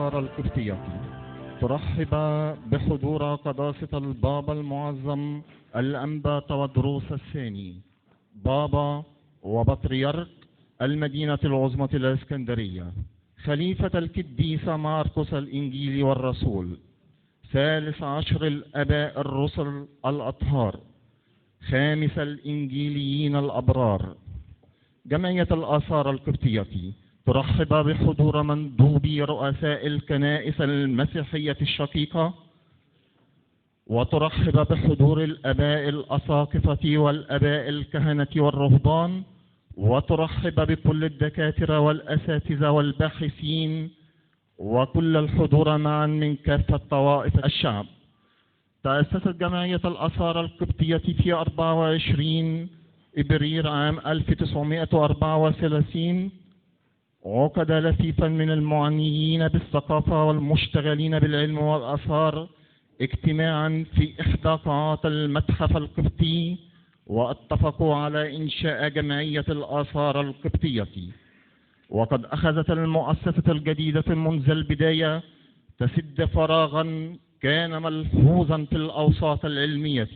الآثار القبطية ترحب بحضور قداسة البابا المعظم الأنبا تودروس الثاني بابا وبطريرك المدينة العظمى الإسكندرية، خليفة القديس ماركوس الإنجيلي والرسول، 13 الآباء الرسل الأطهار، 5 الإنجيليين الأبرار. جمعية الآثار القبطية ترحب بحضور مندوبي رؤساء الكنائس المسيحية الشقيقة، وترحب بحضور الآباء الأساقفة والآباء الكهنة والرهبان، وترحب بكل الدكاترة والأساتذة والباحثين وكل الحضور معا من كافة طوائف الشعب. تأسست جمعية الآثار القبطية في 24 إبريل عام 1934. عقد لفيفا من المعنيين بالثقافة والمشتغلين بالعلم والآثار اجتماعا في إحدى قاعات المتحف القبطي، واتفقوا على إنشاء جمعية الآثار القبطية. وقد أخذت المؤسسة الجديدة منذ البداية تسد فراغا كان ملحوظا في الأوساط العلمية،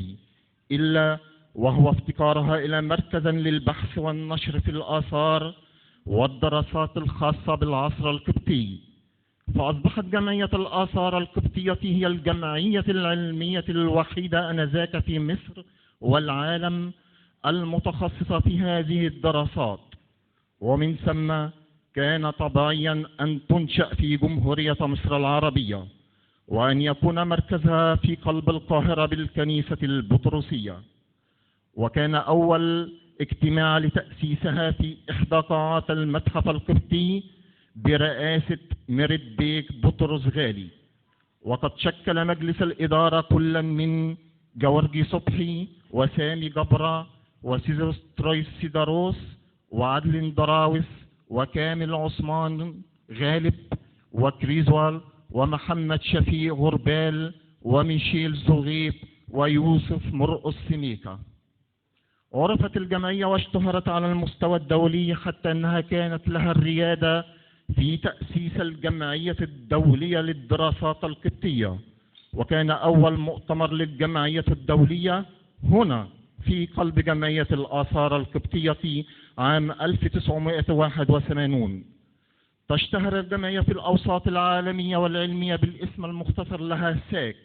إلا وهو افتقارها إلى مركز للبحث والنشر في الآثار والدراسات الخاصة بالعصر القبطي. فأصبحت جمعية الآثار القبطية هي الجمعية العلمية الوحيدة آنذاك في مصر والعالم المتخصصة في هذه الدراسات، ومن ثم كان طبيعيا أن تنشأ في جمهورية مصر العربية، وأن يكون مركزها في قلب القاهرة بالكنيسة البطرسية. وكان أول اجتماع لتأسيسها في إحدى قاعات المتحف القبطي برئاسة ميريت بيك بطرس غالي. وقد شكل مجلس الإدارة كلا من جورجي صبحي وسامي جبرة وسيزروس ترويس سيداروس وعدل دراوس وكامل عثمان غالب وكريزوال ومحمد شفيق غربال وميشيل زغيب ويوسف مرقس سميكة. عرفت الجمعية واشتهرت على المستوى الدولي حتى أنها كانت لها الريادة في تأسيس الجمعية الدولية للدراسات القبطية، وكان أول مؤتمر للجمعية الدولية هنا في قلب جمعية الآثار القبطية عام 1981. تشتهر الجمعية في الأوساط العالمية والعلمية بالاسم المختصر لها ساك،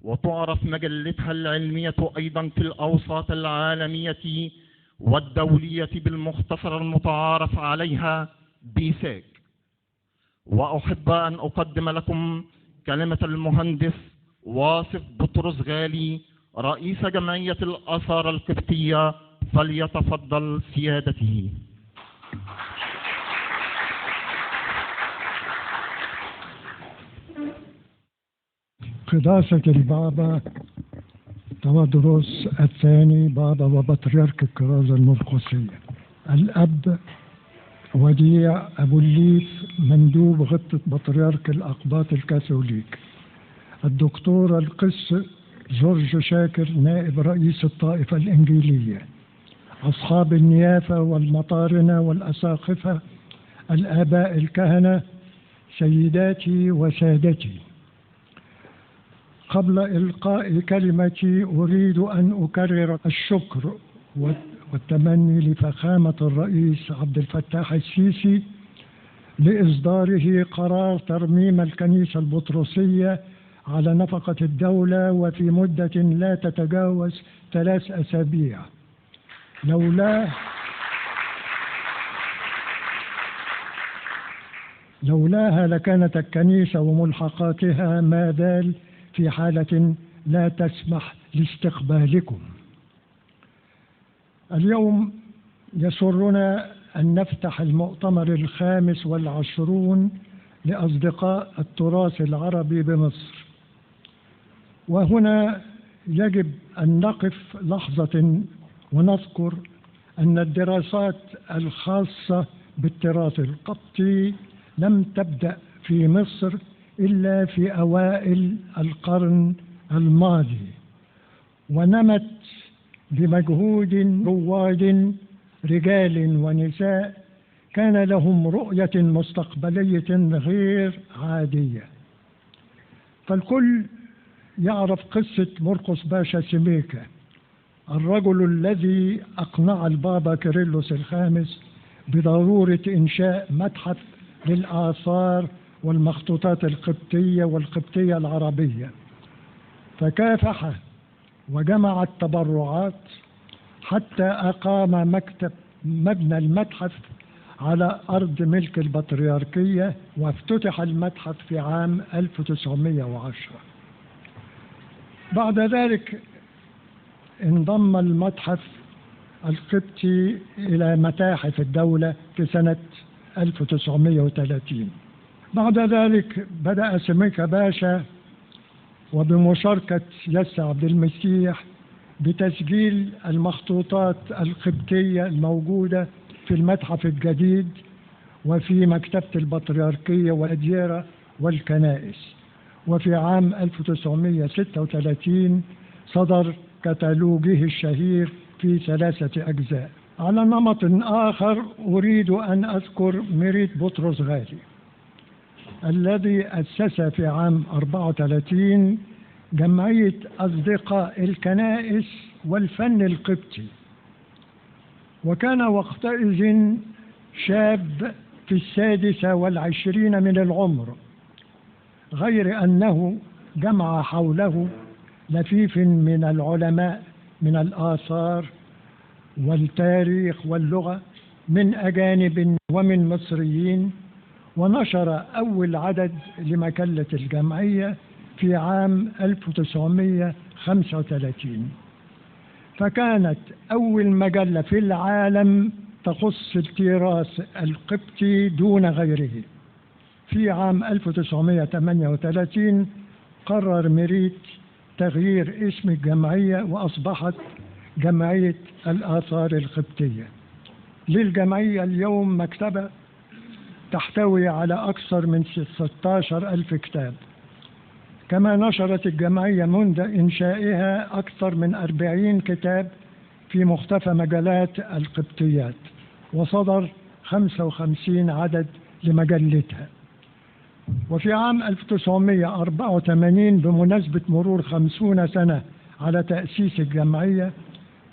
وتعرف مجلتها العلمية أيضا في الأوساط العالمية والدولية بالمختصر المتعارف عليها بساك. وأحب أن أقدم لكم كلمة المهندس واصف بطرس غالي رئيس جمعية الآثار القبطية، فليتفضل سيادته. قداسة البابا تودروس الثاني بابا وبطريرك الكرازة المرقسية، الأب وديع أبو الليث مندوب غطة بطريرك الأقباط الكاثوليك، الدكتور القس جورج شاكر نائب رئيس الطائفة الإنجيلية، أصحاب النيافة والمطارنة والأساقفة، الآباء الكهنة، سيداتي وسادتي. قبل إلقاء كلمتي أريد أن أكرر الشكر والتمني لفخامة الرئيس عبد الفتاح السيسي لإصداره قرار ترميم الكنيسة البطرسية على نفقة الدولة وفي مدة لا تتجاوز 3 أسابيع. لولاها لكانت الكنيسة وملحقاتها ما زال في حالة لا تسمح لاستقبالكم. اليوم يسرنا أن نفتح المؤتمر 25 لأصدقاء التراث العربي بمصر، وهنا يجب أن نقف لحظة ونذكر أن الدراسات الخاصة بالتراث القبطي لم تبدأ في مصر إلا في أوائل القرن الماضي، ونمت بمجهود رواد رجال ونساء كان لهم رؤية مستقبلية غير عادية. فالكل يعرف قصة مرقس باشا سميكة، الرجل الذي أقنع البابا كيرلس الخامس بضرورة إنشاء متحف للآثار والمخطوطات القبطية والقبطية العربية، فكافح وجمع التبرعات حتى أقام مبنى المتحف على أرض ملك البطريركية، وافتتح المتحف في عام 1910. بعد ذلك انضم المتحف القبطي إلى متاحف الدولة في سنة 1930. بعد ذلك بدأ سميكة باشا وبمشاركة يسع عبد المسيح بتسجيل المخطوطات القبطية الموجودة في المتحف الجديد وفي مكتبة البطريركية والأديرة والكنائس. وفي عام 1936 صدر كتالوجه الشهير في 3 أجزاء. على نمط آخر أريد أن أذكر ميريت بطرس غالي الذي أسس في عام 34 جمعية أصدقاء الكنائس والفن القبطي، وكان وقتئذ شاب في 26 من العمر، غير أنه جمع حوله لفيف من العلماء من الآثار والتاريخ واللغة من أجانب ومن مصريين، ونشر أول عدد لمجلة الجمعية في عام 1935، فكانت أول مجلة في العالم تخص التراث القبطي دون غيره. في عام 1938 قرر ميريت تغيير اسم الجمعية وأصبحت جمعية الآثار القبطية. للجمعية اليوم مكتبة تحتوي على أكثر من 16,000 كتاب. كما نشرت الجمعية منذ إنشائها أكثر من 40 كتاب في مختلف مجالات القبطيات، وصدر 55 عدد لمجلتها. وفي عام 1984 بمناسبة مرور 50 سنة على تأسيس الجمعية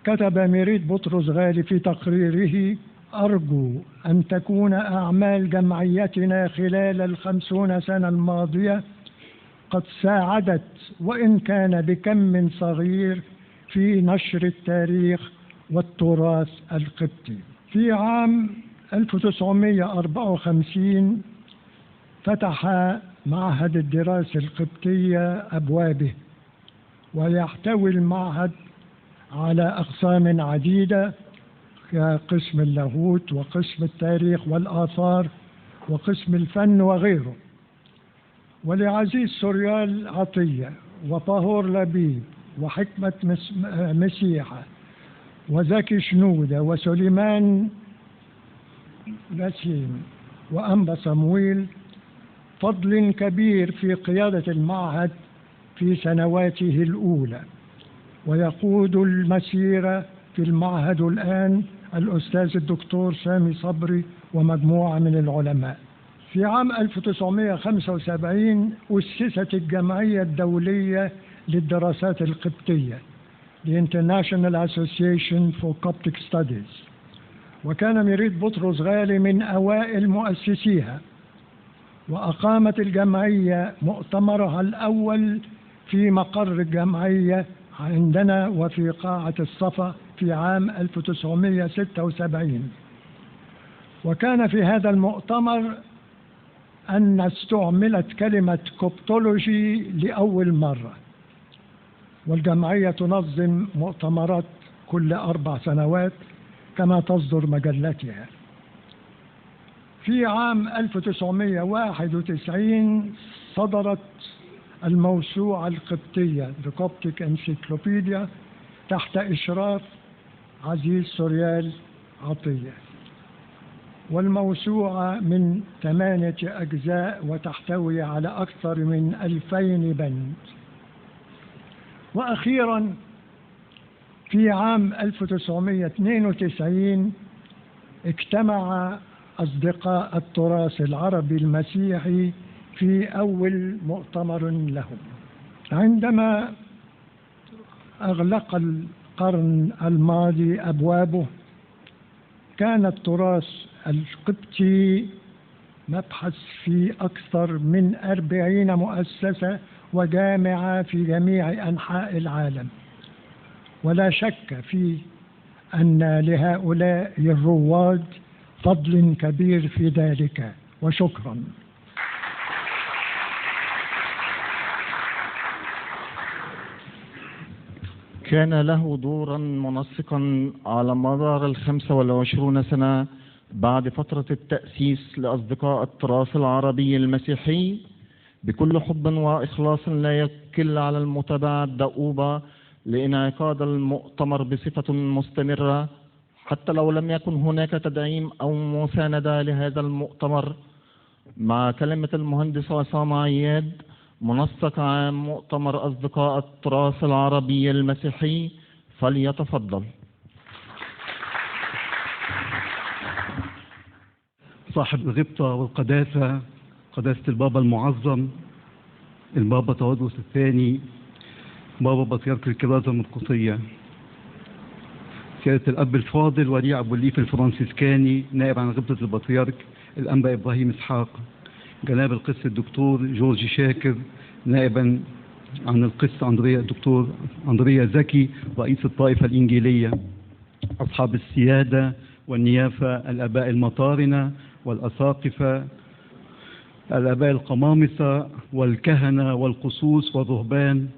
كتب ميريت بطرس غالي في تقريره: أرجو أن تكون أعمال جمعيتنا خلال 50 سنة الماضية قد ساعدت وإن كان بكم صغير في نشر التاريخ والتراث القبطي. في عام 1954 فتح معهد الدراسة القبطية أبوابه، ويحتوي المعهد على أقسام عديدة كقسم اللاهوت وقسم التاريخ والآثار وقسم الفن وغيره. ولعزيز سوريال عطية وطهور لبيب وحكمة مسيحة وزكي شنودة وسليمان نسيم وأنبا صمويل فضل كبير في قيادة المعهد في سنواته الأولى، ويقود المسيرة في المعهد الآن الأستاذ الدكتور سامي صبري ومجموعة من العلماء. في عام 1975 أسست الجمعية الدولية للدراسات القبطية The International Association for Coptic Studies، وكان ميريت بطرس غالي من أوائل مؤسسيها. وأقامت الجمعية مؤتمرها الأول في مقر الجمعية عندنا وفي قاعة الصفا في عام 1976. وكان في هذا المؤتمر أن استعملت كلمة كوبتولوجي لأول مرة. والجمعية تنظم مؤتمرات كل 4 سنوات كما تصدر مجلتها. في عام 1991 صدرت الموسوعة القبطية The Coptic Encyclopedia تحت إشراف عزيز سوريال عطية، والموسوعة من 8 أجزاء وتحتوي على أكثر من 2000 بند. وأخيرا في عام 1992 اجتمع أصدقاء التراث العربي المسيحي في أول مؤتمر لهم. عندما أغلق القرن الماضي أبوابه، كان التراث القبطي مبحث في أكثر من 40 مؤسسة وجامعة في جميع أنحاء العالم، ولا شك في أن لهؤلاء الرواد فضل كبير في ذلك، وشكرا. كان له دورا منسقا على مدار 25 سنة بعد فترة التأسيس لأصدقاء التراث العربي المسيحي، بكل حب وإخلاص لا يكل على المتابعة الدؤوبة لإنعقاد المؤتمر بصفة مستمرة، حتى لو لم يكن هناك تدعيم أو مساندة لهذا المؤتمر. مع كلمة المهندس عصام عياد، منسق عام مؤتمر أصدقاء التراث العربي المسيحي، فليتفضل. صاحب الغبطة والقداسة، قداسة البابا المعظم البابا تودروس الثاني، بابا بطريرك الكرازة المرقسية، سيادة الأب الفاضل ولي أبو الليف الفرنسيسكاني نائب عن غبطة البطريرك الأنبا إبراهيم إسحاق، جناب القس الدكتور جورج شاكر نائبا عن القس الدكتور أندريا زكي رئيس الطائفة الإنجيلية، أصحاب السيادة والنيافة، الآباء المطارنة والأساقفة، الآباء القمامسة والكهنة والقسوس والرهبان،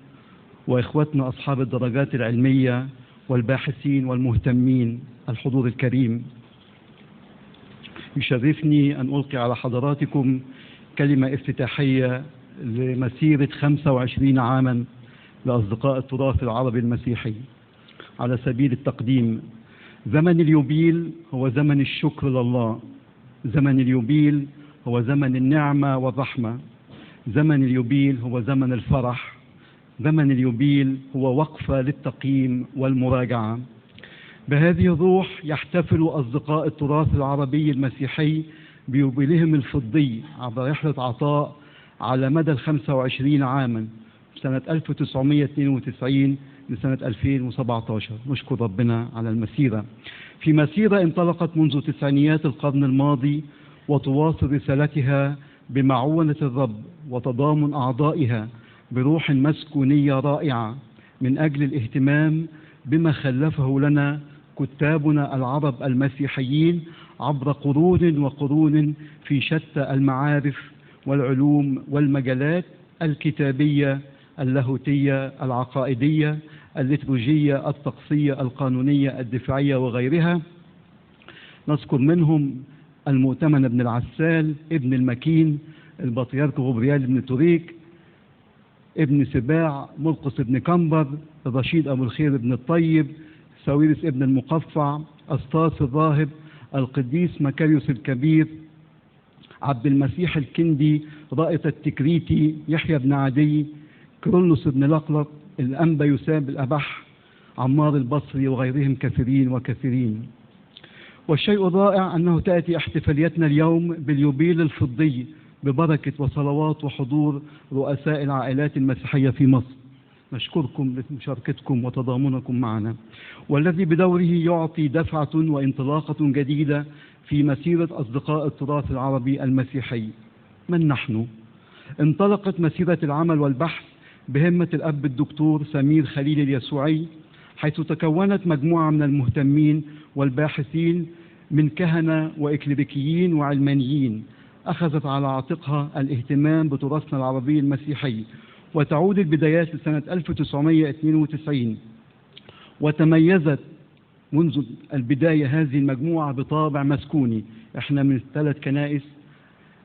وإخوتنا أصحاب الدرجات العلمية والباحثين والمهتمين، الحضور الكريم. يشرفني أن ألقي على حضراتكم كلمة افتتاحية لمسيرة 25 عاما لأصدقاء التراث العربي المسيحي. على سبيل التقديم، زمن اليوبيل هو زمن الشكر لله، زمن اليوبيل هو زمن النعمة والرحمة، زمن اليوبيل هو زمن الفرح، زمن اليوبيل هو وقفة للتقييم والمراجعة. بهذه الروح يحتفل أصدقاء التراث العربي المسيحي بيوبيلهم الفضي عبر رحلة عطاء على مدى 25 عاما، سنة 1992 لسنة 2017. نشكر ربنا على المسيرة، في مسيرة انطلقت منذ تسعينيات القرن الماضي وتواصل رسالتها بمعونة الرب وتضامن أعضائها بروح مسكونية رائعة من أجل الاهتمام بما خلفه لنا كتابنا العرب المسيحيين عبر قرون وقرون في شتى المعارف والعلوم والمجالات الكتابية، اللاهوتية، العقائدية، الليتورجية، الطقسية، القانونية، الدفاعية وغيرها. نذكر منهم المؤتمن بن العسال، ابن المكين، البطريرك غبريال بن توريك، ابن سباع، مرقس بن كمبر، الرشيد أبو الخير بن الطيب، ساويرس ابن المقفع، أسطاس الراهب، القديس مكاريوس الكبير، عبد المسيح الكندي، رائط التكريتي، يحيى بن عدي، كرولوس بن لقلق، الأنبا يساب الأبح، عمار البصري وغيرهم كثيرين وكثيرين. والشيء الرائع أنه تأتي احتفاليتنا اليوم باليوبيل الفضي ببركة وصلوات وحضور رؤساء العائلات المسيحية في مصر. نشكركم لمشاركتكم وتضامنكم معنا، والذي بدوره يعطي دفعة وانطلاقة جديدة في مسيرة أصدقاء التراث العربي المسيحي. من نحن؟ انطلقت مسيرة العمل والبحث بهمة الأب الدكتور سمير خليل اليسوعي، حيث تكونت مجموعة من المهتمين والباحثين من كهنة وإكليريكيين وعلمانيين أخذت على عاتقها الاهتمام بتراثنا العربي المسيحي، وتعود البدايات لسنة 1992. وتميزت منذ البداية هذه المجموعة بطابع مسكوني. احنا من 3 كنائس،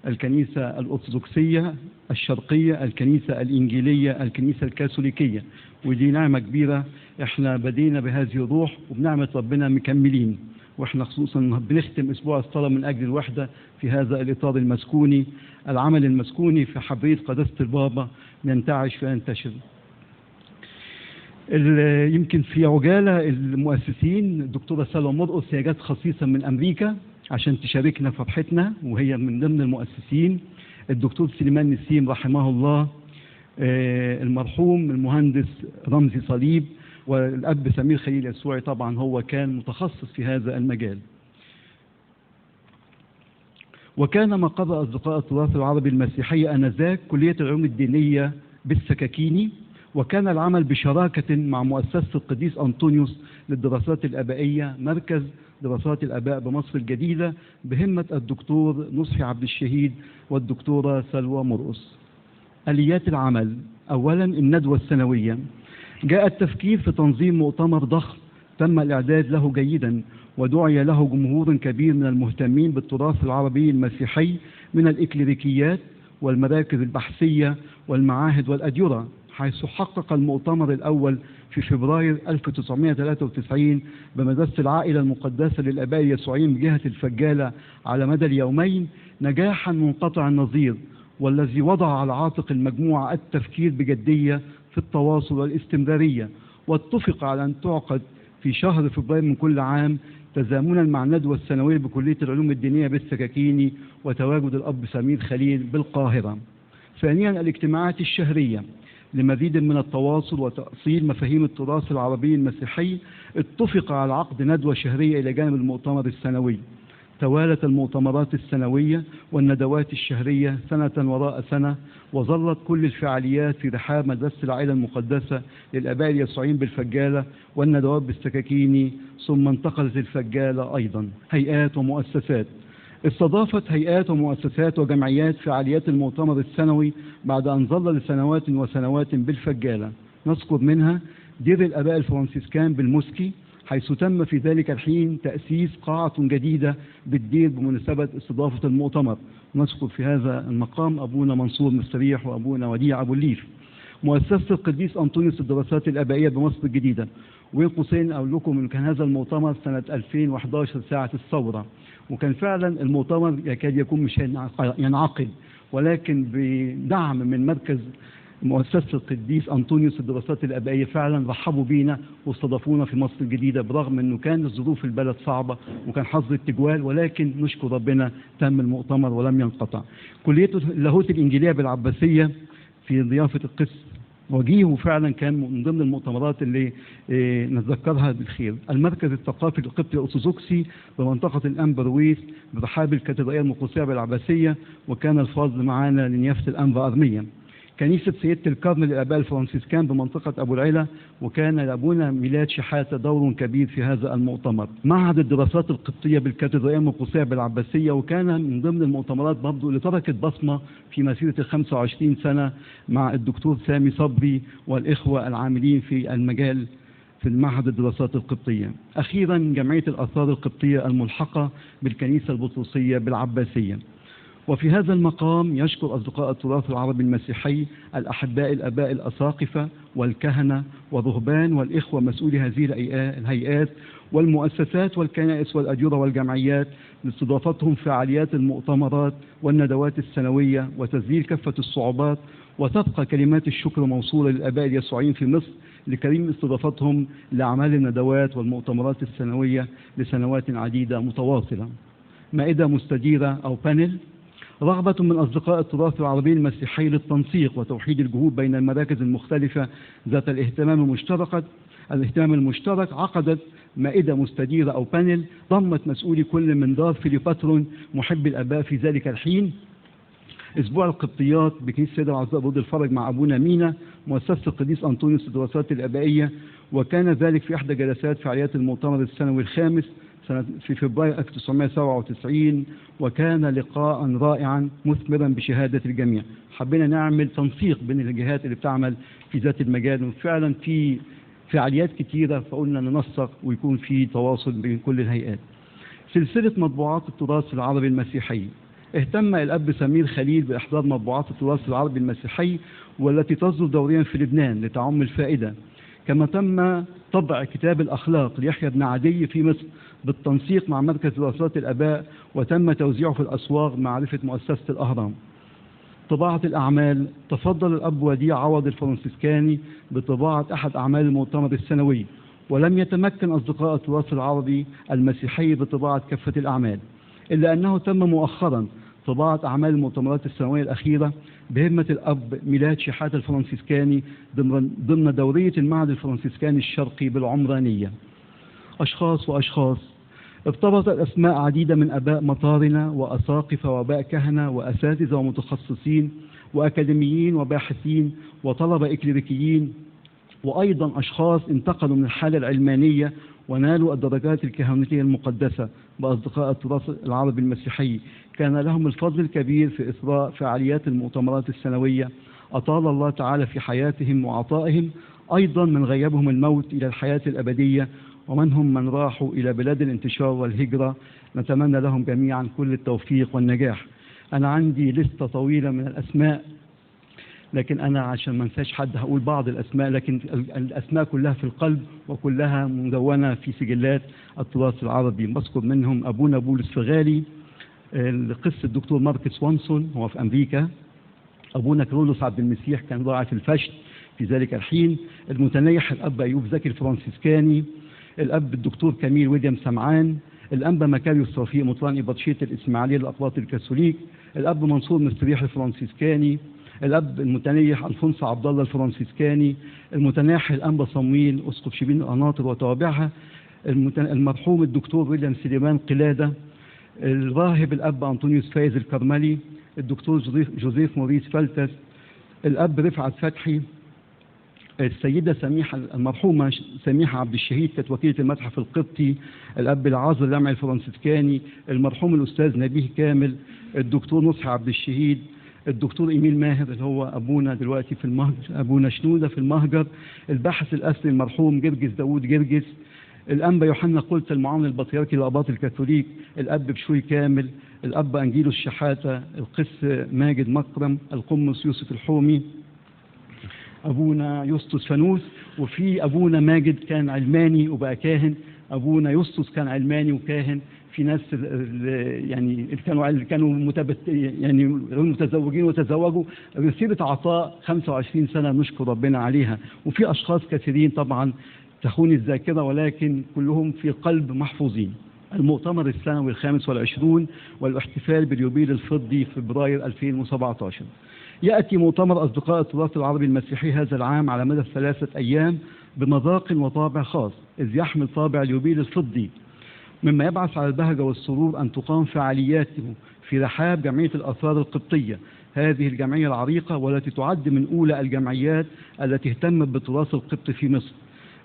الكنيسة الأرثوذكسية الشرقية، الكنيسة الإنجيلية، الكنيسة الكاثوليكية، ودي نعمة كبيرة. احنا بدينا بهذه الروح وبنعمة ربنا مكملين، واحنا خصوصا بنختم أسبوع الصلاة من أجل الوحدة في هذا الإطار المسكوني. العمل المسكوني في حبرية قداسة البابا ينتعش وينتشر. يمكن في عجالة المؤسسين الدكتورة سلوى مرقس، هي جت خصيصا من أمريكا عشان تشاركنا فرحتنا، وهي من ضمن المؤسسين الدكتور سليمان نسيم رحمه الله، المرحوم المهندس رمزي صليب، والأب سمير خليل يسوعي طبعا هو كان متخصص في هذا المجال. وكان مقر أصدقاء التراث العربي المسيحي آنذاك كلية العلوم الدينية بالسكاكيني، وكان العمل بشراكة مع مؤسسة القديس أنطونيوس للدراسات الآبائية مركز دراسات الآباء بمصر الجديدة بهمة الدكتور نصحي عبد الشهيد والدكتورة سلوى مرقص. آليات العمل: أولا الندوة السنوية. جاء التفكير في تنظيم مؤتمر ضخم تم الإعداد له جيدا، ودعي له جمهور كبير من المهتمين بالتراث العربي المسيحي من الإكليريكيات والمراكز البحثية والمعاهد والأديرة، حيث حقق المؤتمر الأول في فبراير 1993 بمدرسة العائلة المقدسة للآباء اليسوعيين بجهة الفجالة على مدى اليومين نجاحا منقطع النظير، والذي وضع على عاتق المجموعة التفكير بجدية في التواصل والاستمرارية. واتفق على أن تعقد في شهر فبراير من كل عام تزامنا مع الندوة السنوية بكلية العلوم الدينية بالسكاكيني وتواجد الأب سمير خليل بالقاهرة. ثانيا الاجتماعات الشهرية لمزيد من التواصل وتأصيل مفاهيم التراث العربي المسيحي، اتفق على عقد ندوة شهرية إلى جانب المؤتمر السنوي. توالت المؤتمرات السنوية والندوات الشهرية سنة وراء سنة، وظلت كل الفعاليات في رحاب مدرسة العائلة المقدسة للآباء اليسوعيين بالفجالة والندوات بالسكاكيني، ثم انتقلت الفجالة أيضا. هيئات ومؤسسات: استضافت هيئات ومؤسسات وجمعيات فعاليات المؤتمر السنوي بعد أن ظل لسنوات وسنوات بالفجالة. نذكر منها دير الآباء الفرنسيسكان بالمسكي، حيث تم في ذلك الحين تأسيس قاعة جديدة بالدير بمناسبة استضافة المؤتمر. نذكر في هذا المقام أبونا منصور مستريح وأبونا وديع أبو الليف. مؤسسة القديس أنطونيوس للدراسات الآبائية بمصر الجديدة. وين قوسين أقول لكم إن كان هذا المؤتمر سنة 2011 ساعة الثورة، وكان فعلا المؤتمر يكاد يكون مش ينعقد، ولكن بدعم من مركز مؤسسة القديس أنطونيوس للدراسات الآبائية فعلا رحبوا بينا واستضافونا في مصر الجديدة، برغم أنه كان ظروف البلد صعبة وكان حظر التجوال، ولكن نشكر ربنا تم المؤتمر ولم ينقطع. كلية اللاهوت الإنجيلية بالعباسية في ضيافة القس وجيه، وفعلا كان من ضمن المؤتمرات اللي نتذكرها بالخير. المركز الثقافي القبطي الأرثوذكسي بمنطقة الأنبرويس برحاب الكاتدرائية المقدسية بالعباسية، وكان الفضل معنا لنيافة الأنبا أرميا. كنيسة سيدة الكرم للآباء الفرنسيسكان بمنطقة أبو العلا، وكان لأبونا ميلاد شحاتة دور كبير في هذا المؤتمر. معهد الدراسات القبطية بالكاتدرائية المقدسية بالعباسية، وكان من ضمن المؤتمرات برضه اللي تركت بصمة في مسيرة 25 سنة مع الدكتور سامي صبري والإخوة العاملين في المجال في المعهد الدراسات القبطية. أخيرا جمعية الآثار القبطية الملحقة بالكنيسة البطرسية بالعباسية. وفي هذا المقام يشكر أصدقاء التراث العربي المسيحي الأحباء الآباء الأساقفة والكهنة والرهبان والإخوة مسؤولي هذه الهيئات والمؤسسات والكنائس والأديرة والجمعيات لاستضافتهم فعاليات المؤتمرات والندوات السنوية وتذليل كافة الصعوبات. وتبقى كلمات الشكر موصولة للآباء اليسوعيين في مصر لكريم استضافتهم لأعمال الندوات والمؤتمرات السنوية لسنوات عديدة متواصلة. مائدة مستديرة أو بانل: رغبة من أصدقاء التراث العربي المسيحي للتنسيق وتوحيد الجهود بين المراكز المختلفة ذات الاهتمام المشترك عقدت مائدة مستديرة أو بانل ضمت مسؤولي كل من دار فيليباترون محب الآباء في ذلك الحين. أسبوع القبطيات بكنيسة السيدة العذراء بود الفرج مع أبونا مينا، مؤسسة القديس أنطونيوس للدراسات الآبائية، وكان ذلك في إحدى جلسات فعاليات المؤتمر السنوي الخامس في فبراير 1997، وكان لقاء رائعا مثمرا بشهادة الجميع. حبينا نعمل تنسيق بين الجهات اللي بتعمل في ذات المجال، وفعلا في فعاليات كتيرة فقلنا ننسق ويكون في تواصل بين كل الهيئات. سلسلة مطبوعات التراث العربي المسيحي: اهتم الأب سمير خليل بإحضار مطبوعات التراث العربي المسيحي والتي تصدر دوريا في لبنان لتعم الفائدة. كما تم طبع كتاب الأخلاق ليحيى بن عدي في مصر بالتنسيق مع مركز دراسات الآباء، وتم توزيعه في الأسواق معرفة مؤسسة الأهرام. طباعة الأعمال: تفضل الأب وديع عوض الفرنسيسكاني بطباعة أحد أعمال المؤتمر السنوي، ولم يتمكن أصدقاء التراث العربي المسيحي بطباعة كافة الأعمال. إلا أنه تم مؤخرا طباعة أعمال المؤتمرات السنوية الأخيرة بهمة الأب ميلاد شحاتة الفرنسيسكاني ضمن دورية المعهد الفرنسيسكاني الشرقي بالعمرانية. أشخاص ارتبطت أسماء عديدة من أباء مطارنا وأساقفة وآباء كهنة وأساتذة ومتخصصين وأكاديميين وباحثين وطلبة إكليريكيين، وأيضا أشخاص انتقلوا من الحالة العلمانية ونالوا الدرجات الكهنوتية المقدسة بأصدقاء التراث العربي المسيحي، كان لهم الفضل الكبير في إثراء فعاليات المؤتمرات السنوية. أطال الله تعالى في حياتهم وعطائهم، أيضا من غيبهم الموت إلى الحياة الأبدية، ومنهم من راحوا إلى بلاد الانتشار والهجرة. نتمنى لهم جميعا كل التوفيق والنجاح. أنا عندي لستة طويلة من الأسماء، لكن أنا عشان ما انساش حد هقول بعض الأسماء، لكن الأسماء كلها في القلب وكلها مدونة في سجلات التراث العربي. بذكر منهم أبونا بولس فغالي، القس الدكتور ماركس وانسون هو في أمريكا، أبونا كرولوس عبد المسيح كان راعي في الفشت في ذلك الحين، المتنيح الأب أيوب زكي الفرنسيسكاني، الأب الدكتور كميل ويليام سمعان، الأنبا مكاريوس رفيق مطران إبرشية الإسماعيلية للأقباط الكاثوليك، الأب منصور مستريح الفرنسيسكاني، الأب المتنيح ألفونسو عبد الله الفرنسيسكاني، المتناحي الأنبا صمويل أسقف شبين القناطر وتوابعها، المرحوم الدكتور ويليام سليمان قلادة، الراهب الأب أنطونيوس فايز الكرملي، الدكتور جوزيف موريس فلتس، الأب رفعت فتحي، السيدة سميحة المرحومة سميحة عبد الشهيد كانت وكيلة المتحف القبطي، الأب العاذر لمعي الفرنسيسكاني، المرحوم الأستاذ نبيه كامل، الدكتور نصحي عبد الشهيد، الدكتور إيميل ماهر اللي هو أبونا دلوقتي في المهجر، أبونا شنودة في المهجر، الباحث الأصلي المرحوم جرجس داوود جرجس، الأنبا يوحنا قلت المعاون البطريركي للأقباط الكاثوليك، الأب بشوي كامل، الأب أنجيلوس شحاتة، القس ماجد مكرم، القمص يوسف الحومي، أبونا يسطس فانوس، وفي أبونا ماجد كان علماني وبقى كاهن، أبونا يسطس كان علماني وكاهن، في ناس يعني كانوا يعني متزوجين وتزوجوا، رسالة عطاء 25 سنة نشكر ربنا عليها، وفي أشخاص كثيرين طبعا تخوني الذاكرة ولكن كلهم في قلب محفوظين. المؤتمر السنوي 25 والاحتفال باليوبيل الفضي في فبراير 2017. يأتي مؤتمر أصدقاء التراث العربي المسيحي هذا العام على مدى 3 أيام بمذاق وطابع خاص، إذ يحمل طابع اليوبيل الفضي، مما يبعث على البهجة والسرور أن تقام فعالياته في رحاب جمعية الآثار القبطية، هذه الجمعية العريقة والتي تعد من أولى الجمعيات التي اهتمت بالتراث القبطي في مصر.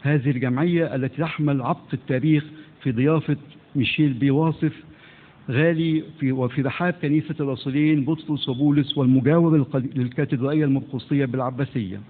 هذه الجمعية التي تحمل عبق التاريخ في ضيافة ميشيل بيواصف غالي وفي رحاب كنيسة الرسولين بطرس وبولس والمجاور للكاتدرائية المرقسية بالعباسية.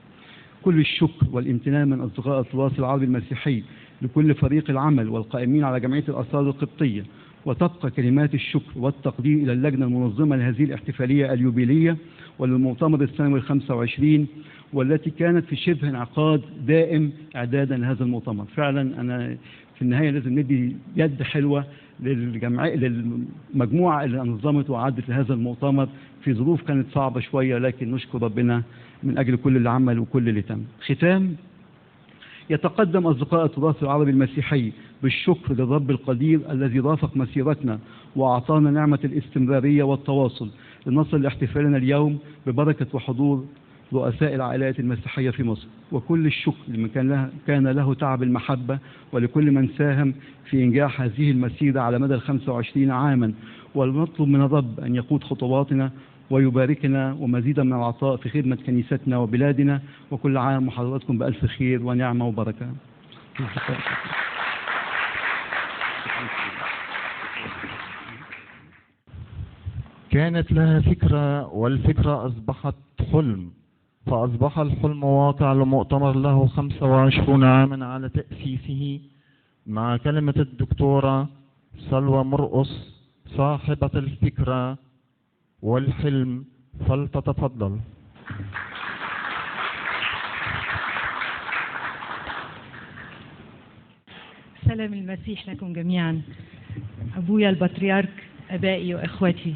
كل الشكر والامتنان من أصدقاء التراث العربي المسيحي لكل فريق العمل والقائمين على جمعية الآثار القبطية، وتبقى كلمات الشكر والتقدير إلى اللجنة المنظمة لهذه الاحتفالية اليوبيلية وللمؤتمر السنوي 25 والتي كانت في شبه انعقاد دائم إعدادا لهذا المؤتمر. فعلا أنا في النهاية لازم ندي يد حلوة للمجموعة اللي نظمت وعدت لهذا المؤتمر في ظروف كانت صعبة شوية، لكن نشكر ربنا من أجل كل اللي عمل وكل اللي تم. ختام، يتقدم أصدقاء التراث العربي المسيحي بالشكر للرب القدير الذي رافق مسيرتنا وأعطانا نعمة الاستمرارية والتواصل لنصل لاحتفالنا اليوم ببركة وحضور رؤساء العائلات المسيحية في مصر، وكل الشكر لمن كان له تعب المحبة ولكل من ساهم في إنجاح هذه المسيرة على مدى 25 عاما، ونطلب من الرب أن يقود خطواتنا ويباركنا ومزيدا من العطاء في خدمة كنيستنا وبلادنا. وكل عام وحضراتكم بألف خير ونعمة وبركة. كانت لها فكرة والفكرة أصبحت حلم، فأصبح الحلم واقع لمؤتمر له 25 عاما على تأسيسه، مع كلمة الدكتورة سلوى مرقص صاحبة الفكرة والحلم، فلتتفضل. سلام المسيح لكم جميعا. أبويا البطريرك، أبائي وإخوتي،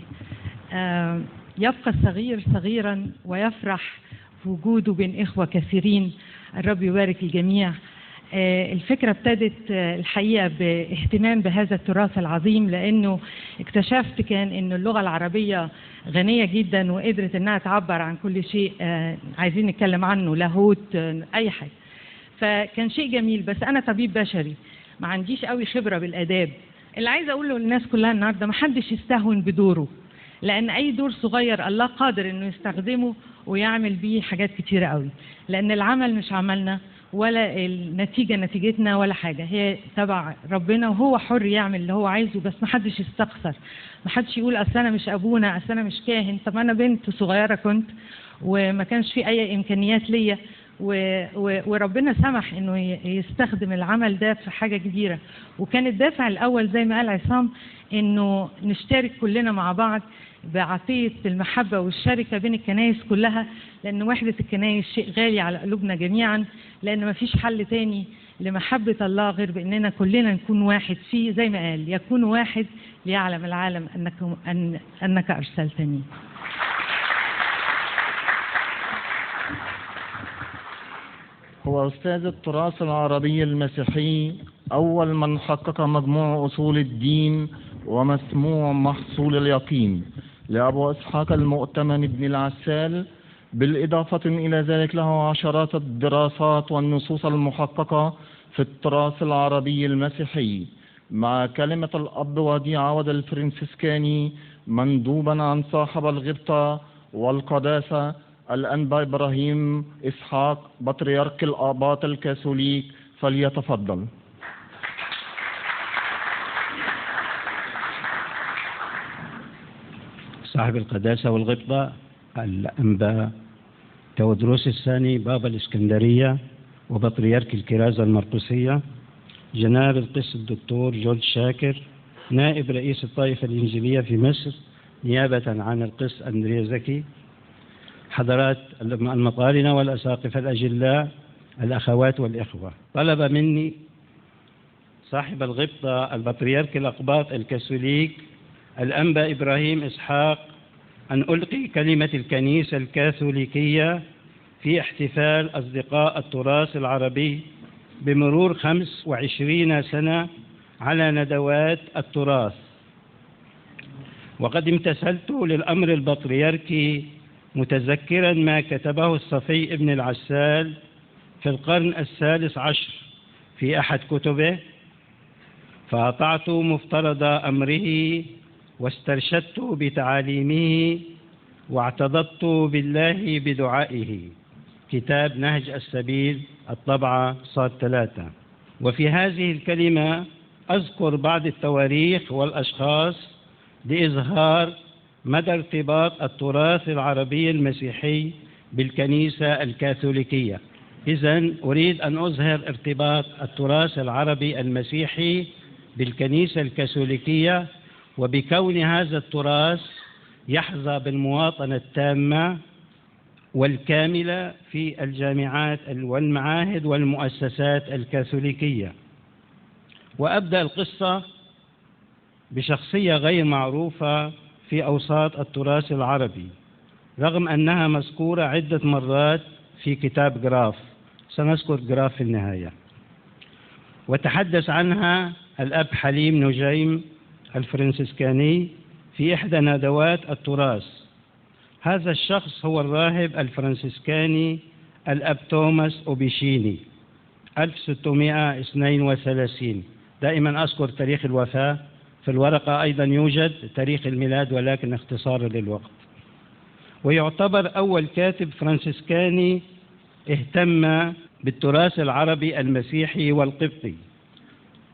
يبقى الصغير صغيرا ويفرح في وجوده بين إخوة كثيرين. الرب يبارك الجميع. الفكرة ابتدت الحقيقة باهتمام بهذا التراث العظيم، لأنه اكتشفت كان أن اللغة العربية غنية جدا وقدرت أنها تعبر عن كل شيء عايزين نتكلم عنه، لاهوت، أي حاجة. فكان شيء جميل، بس أنا طبيب بشري ما عنديش قوي خبرة بالآداب. اللي عايزة أقوله للناس كلها النهاردة، ما حدش يستهون بدوره، لأن أي دور صغير الله قادر أنه يستخدمه ويعمل بيه حاجات كتيرة قوي، لأن العمل مش عملنا ولا النتيجة نتيجتنا ولا حاجة، هي تبع ربنا وهو حر يعمل اللي هو عايزه. بس ما حدش يستخسر، ما حدش يقول أصل أنا مش أبونا، أصل أنا مش كاهن. طب أنا بنت صغيرة كنت وما كانش في أي إمكانيات ليا، وربنا سمح إنه يستخدم العمل ده في حاجة كبيرة. وكان الدافع الأول زي ما قال عصام إنه نشترك كلنا مع بعض بعطية المحبة والشركة بين الكنائس كلها، لأن وحدة الكنائس شيء غالي على قلوبنا جميعا، لأن ما فيش حل تاني لمحبة الله غير بأننا كلنا نكون واحد فيه، زي ما قال يكون واحد ليعلم العالم أنك أرسلتني. هو أستاذ التراث العربي المسيحي، أول من حقق مجموع أصول الدين ومسموع محصول اليقين لأبو إسحاق المؤتمن بن العسال، بالإضافة إلى ذلك له عشرات الدراسات والنصوص المحققة في التراث العربي المسيحي، مع كلمة الأب وديع عوض الفرنسيسكاني مندوبا عن صاحب الغبطة والقداسة الأنبا إبراهيم إسحاق بطريرك الآباط الكاثوليك، فليتفضل. صاحب القداسة والغبطة الأنبا تودروس الثاني بابا الإسكندرية وبطريرك الكرازة المرقسية، جناب القس الدكتور جورج شاكر نائب رئيس الطائفة الإنجيلية في مصر نيابة عن القس أندريا زكي، حضرات المطارنة والأساقفة الأجلاء، الأخوات والإخوة، طلب مني صاحب الغبطة البطريرك الأقباط الكاثوليك الأنبا إبراهيم إسحاق أن ألقي كلمة الكنيسة الكاثوليكية في احتفال أصدقاء التراث العربي بمرور 25 سنة على ندوات التراث. وقد امتثلت للأمر البطريركي متذكرا ما كتبه الصفي ابن العسال في القرن الثالث عشر في أحد كتبه، فأطعت مفترض أمره واسترشدت بتعاليمه واعتضدت بالله بدعائه. كتاب نهج السبيل، الطبعة صاد 3. وفي هذه الكلمة أذكر بعض التواريخ والأشخاص لإظهار مدى ارتباط التراث العربي المسيحي بالكنيسة الكاثوليكية. إذن أريد أن أظهر ارتباط التراث العربي المسيحي بالكنيسة الكاثوليكية، وبكون هذا التراث يحظى بالمواطنة التامة والكاملة في الجامعات والمعاهد والمؤسسات الكاثوليكية. وأبدأ القصة بشخصية غير معروفة في أوساط التراث العربي، رغم أنها مذكورة عدة مرات في كتاب جراف، سنذكر جراف في النهاية. وتحدث عنها الأب حليم نجيم الفرنسيسكاني في إحدى ندوات التراث. هذا الشخص هو الراهب الفرنسيسكاني الأب توماس أوبيشيني 1632. دائما أذكر تاريخ الوفاة، في الورقة أيضا يوجد تاريخ الميلاد ولكن اختصار للوقت. ويعتبر أول كاتب فرنسيسكاني اهتم بالتراث العربي المسيحي والقبطي،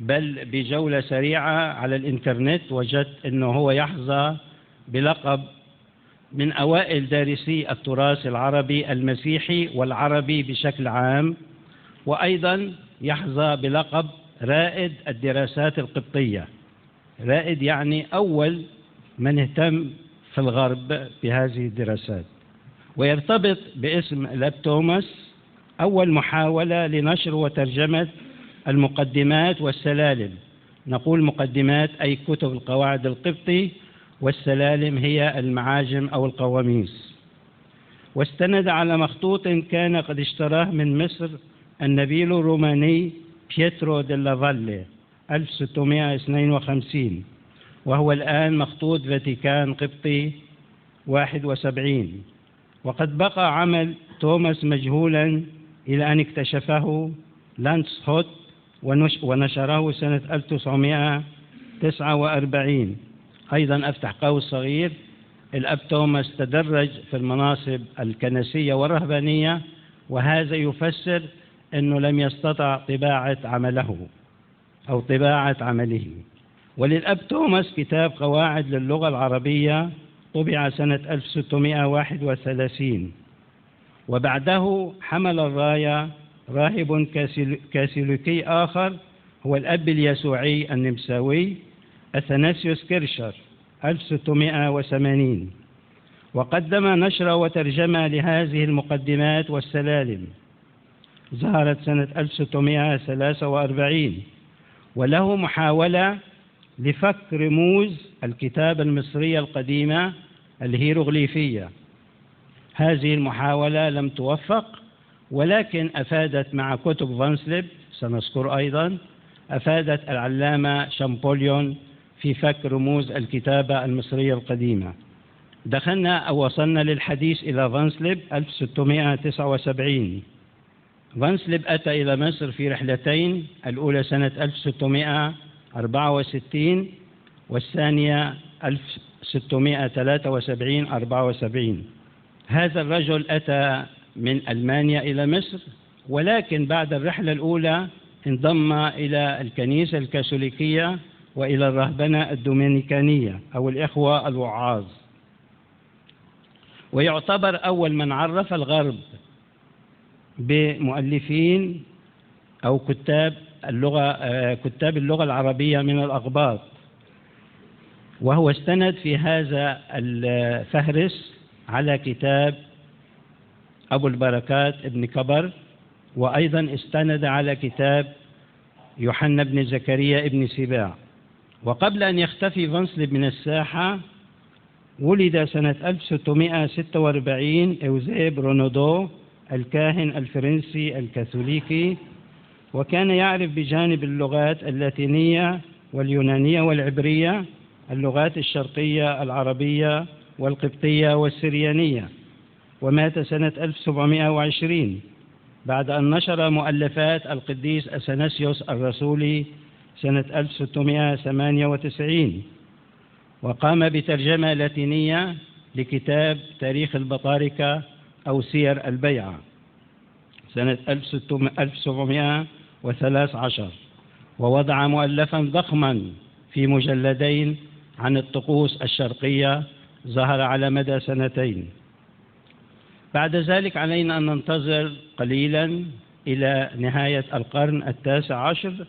بل بجولة سريعة على الإنترنت وجدت أنه هو يحظى بلقب من أوائل دارسي التراث العربي المسيحي والعربي بشكل عام، وأيضا يحظى بلقب رائد الدراسات القبطية. رائد يعني أول من اهتم في الغرب بهذه الدراسات. ويرتبط باسم الأب توماس أول محاولة لنشر وترجمة المقدمات والسلالم. نقول مقدمات أي كتب القواعد القبطي، والسلالم هي المعاجم أو القواميس. واستند على مخطوط كان قد اشتراه من مصر النبيل الروماني بيترو ديلا فالي 1652، وهو الآن مخطوط فاتيكان قبطي 71. وقد بقى عمل توماس مجهولا إلى أن اكتشفه لانس هوت ونشره سنة 1949. أيضا أفتح قوس صغير، الأب توماس تدرج في المناصب الكنسية والرهبانية، وهذا يفسر أنه لم يستطع طباعة عمله أو طباعة عمله. وللأب توماس كتاب قواعد للغة العربية طبع سنة 1631. وبعده حمل الراية راهب كاثوليكي آخر هو الأب اليسوعي النمساوي أثناسيوس كيرشر 1680، وقدم نشر وترجمة لهذه المقدمات والسلالم، ظهرت سنة 1643. وله محاولة لفك رموز الكتابة المصرية القديمة الهيروغليفية. هذه المحاولة لم توفق، ولكن أفادت مع كتب فانسليب سنذكر أيضا، أفادت العلامة شامبوليون في فك رموز الكتابة المصرية القديمة. دخلنا أو وصلنا للحديث إلى فانسليب 1679. فانسليب أتى إلى مصر في رحلتين، الأولى سنة 1664 والثانية 1673-74. هذا الرجل أتى من ألمانيا إلى مصر، ولكن بعد الرحلة الأولى انضم إلى الكنيسة الكاثوليكية وإلى الرهبنة الدومينيكانية أو الإخوة الوعاظ، ويعتبر أول من عرف الغرب بمؤلفين أو كتاب اللغة العربية من الأقباط. وهو استند في هذا الفهرس على كتاب أبو البركات ابن كبر، وأيضا استند على كتاب يوحنا بن زكريا ابن سباع. وقبل أن يختفي فانسليب من الساحة، ولد سنة 1646 أوزيب رونودو الكاهن الفرنسي الكاثوليكي، وكان يعرف بجانب اللغات اللاتينية واليونانية والعبرية اللغات الشرقية العربية والقبطية والسريانية. ومات سنة 1720 بعد أن نشر مؤلفات القديس أثناسيوس الرسولي سنة 1698، وقام بترجمة لاتينية لكتاب تاريخ البطاركة أو سير البيعة سنة 1713، ووضع مؤلفا ضخما في مجلدين عن الطقوس الشرقية ظهر على مدى سنتين. بعد ذلك علينا أن ننتظر قليلا إلى نهاية القرن 19،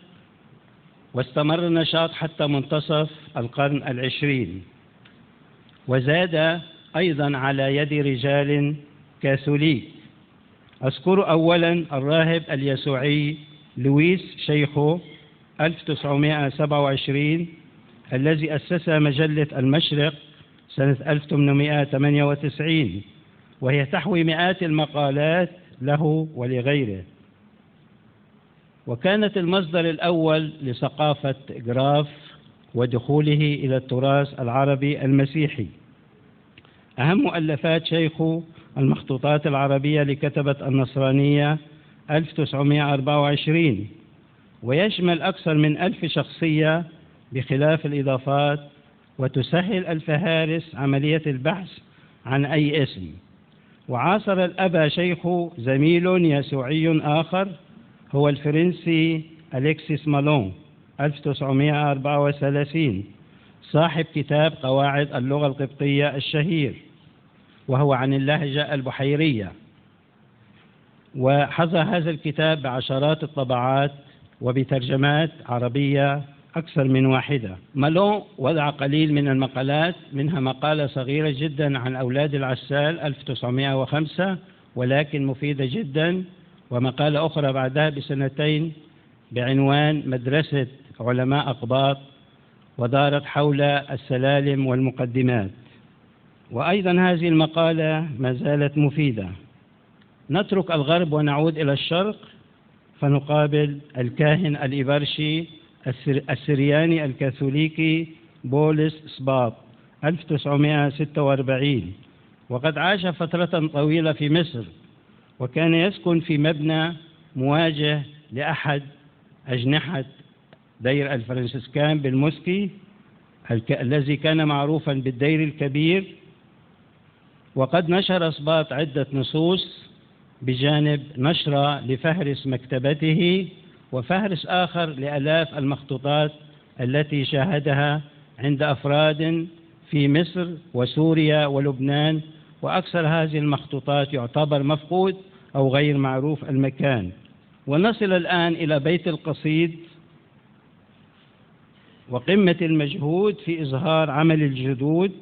واستمر النشاط حتى منتصف القرن 20، وزاد أيضا على يد رجال كاثوليك. أذكر أولا الراهب اليسوعي لويس شيخو 1927 الذي أسس مجلة المشرق سنة 1898، وهي تحوي مئات المقالات له ولغيره، وكانت المصدر الأول لثقافة جراف ودخوله إلى التراث العربي المسيحي. أهم مؤلفات شيخو المخطوطات العربية لكتبة النصرانية 1924، ويشمل أكثر من 1000 شخصية بخلاف الإضافات، وتسهل الفهارس عملية البحث عن أي اسم. وعاصر الأب شيخو زميل يسوعي آخر هو الفرنسي أليكسيس مالون 1934 صاحب كتاب قواعد اللغة القبطية الشهير، وهو عن اللهجة البحيرية، وحظى هذا الكتاب بعشرات الطبعات وبترجمات عربية أكثر من واحدة. مالون وضع قليل من المقالات، منها مقالة صغيرة جدا عن أولاد العسال 1905 ولكن مفيدة جدا، ومقالة أخرى بعدها بسنتين بعنوان مدرسة علماء أقباط، ودارت حول السلالم والمقدمات. وأيضا هذه المقالة ما زالت مفيدة. نترك الغرب ونعود إلى الشرق، فنقابل الكاهن الإبرشي السرياني الكاثوليكي بولس سباط 1946. وقد عاش فترة طويلة في مصر، وكان يسكن في مبنى مواجه لأحد أجنحة دير الفرنسيسكان بالموسكي الذي كان معروفا بالدير الكبير. وقد نشر سباط عدة نصوص بجانب نشر لفهرس مكتبته وفهرس آخر لآلاف المخطوطات التي شاهدها عند أفراد في مصر وسوريا ولبنان، وأكثر هذه المخطوطات يعتبر مفقود أو غير معروف المكان. ونصل الآن إلى بيت القصيد وقمة المجهود في إظهار عمل الجدود،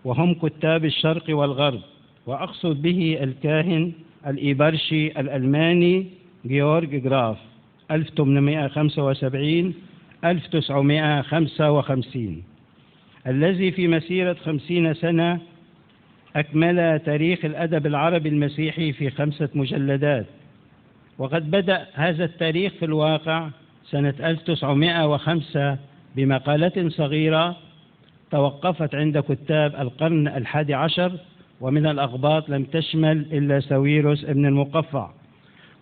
وهم كتاب الشرق والغرب، وأقصد به الكاهن الإبرشي الألماني جيورغ جراف 1875-1955، الذي في مسيرة 50 سنة أكمل تاريخ الأدب العربي المسيحي في 5 مجلدات. وقد بدأ هذا التاريخ في الواقع سنة 1905 بمقالة صغيرة توقفت عند كتاب القرن 11، ومن الأقباط لم تشمل إلا ساويرس ابن المقفع.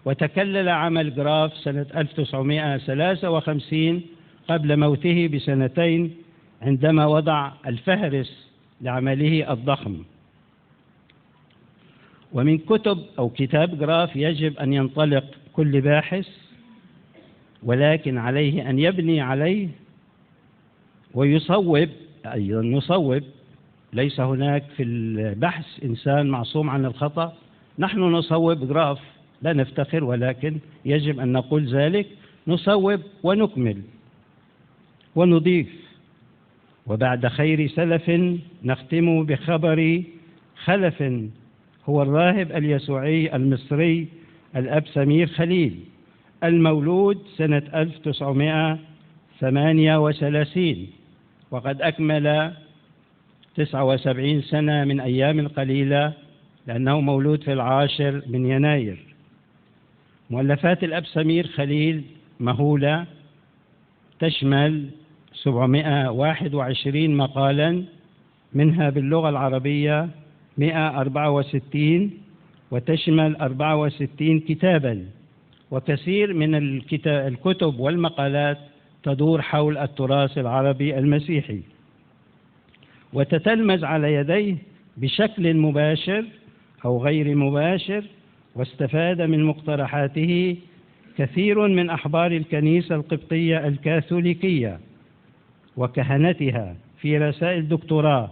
وتكلل عمل جراف سنة 1953 قبل موته ب2 عندما وضع الفهرس لعمله الضخم. ومن كتب أو كتاب جراف يجب أن ينطلق كل باحث، ولكن عليه أن يبني عليه ويصوب، أيضا نصوب. ليس هناك في البحث إنسان معصوم عن الخطأ، نحن نصوب جراف لا نفتخر، ولكن يجب أن نقول ذلك، نصوب ونكمل ونضيف. وبعد خير سلف نختم بخبر خلف، هو الراهب اليسوعي المصري الأب سمير خليل، المولود سنة 1938، وقد أكمل 79 سنة من أيام قليلة، لأنه مولود في 10 يناير. مؤلفات الأب سمير خليل مهولة، تشمل 721 مقالا، منها باللغة العربية 164، وتشمل 64 كتابا. وكثير من الكتب والمقالات تدور حول التراث العربي المسيحي، وتتلمذ على يديه بشكل مباشر أو غير مباشر، واستفاد من مقترحاته كثير من أحبار الكنيسة القبطية الكاثوليكية وكهنتها في رسائل دكتوراه.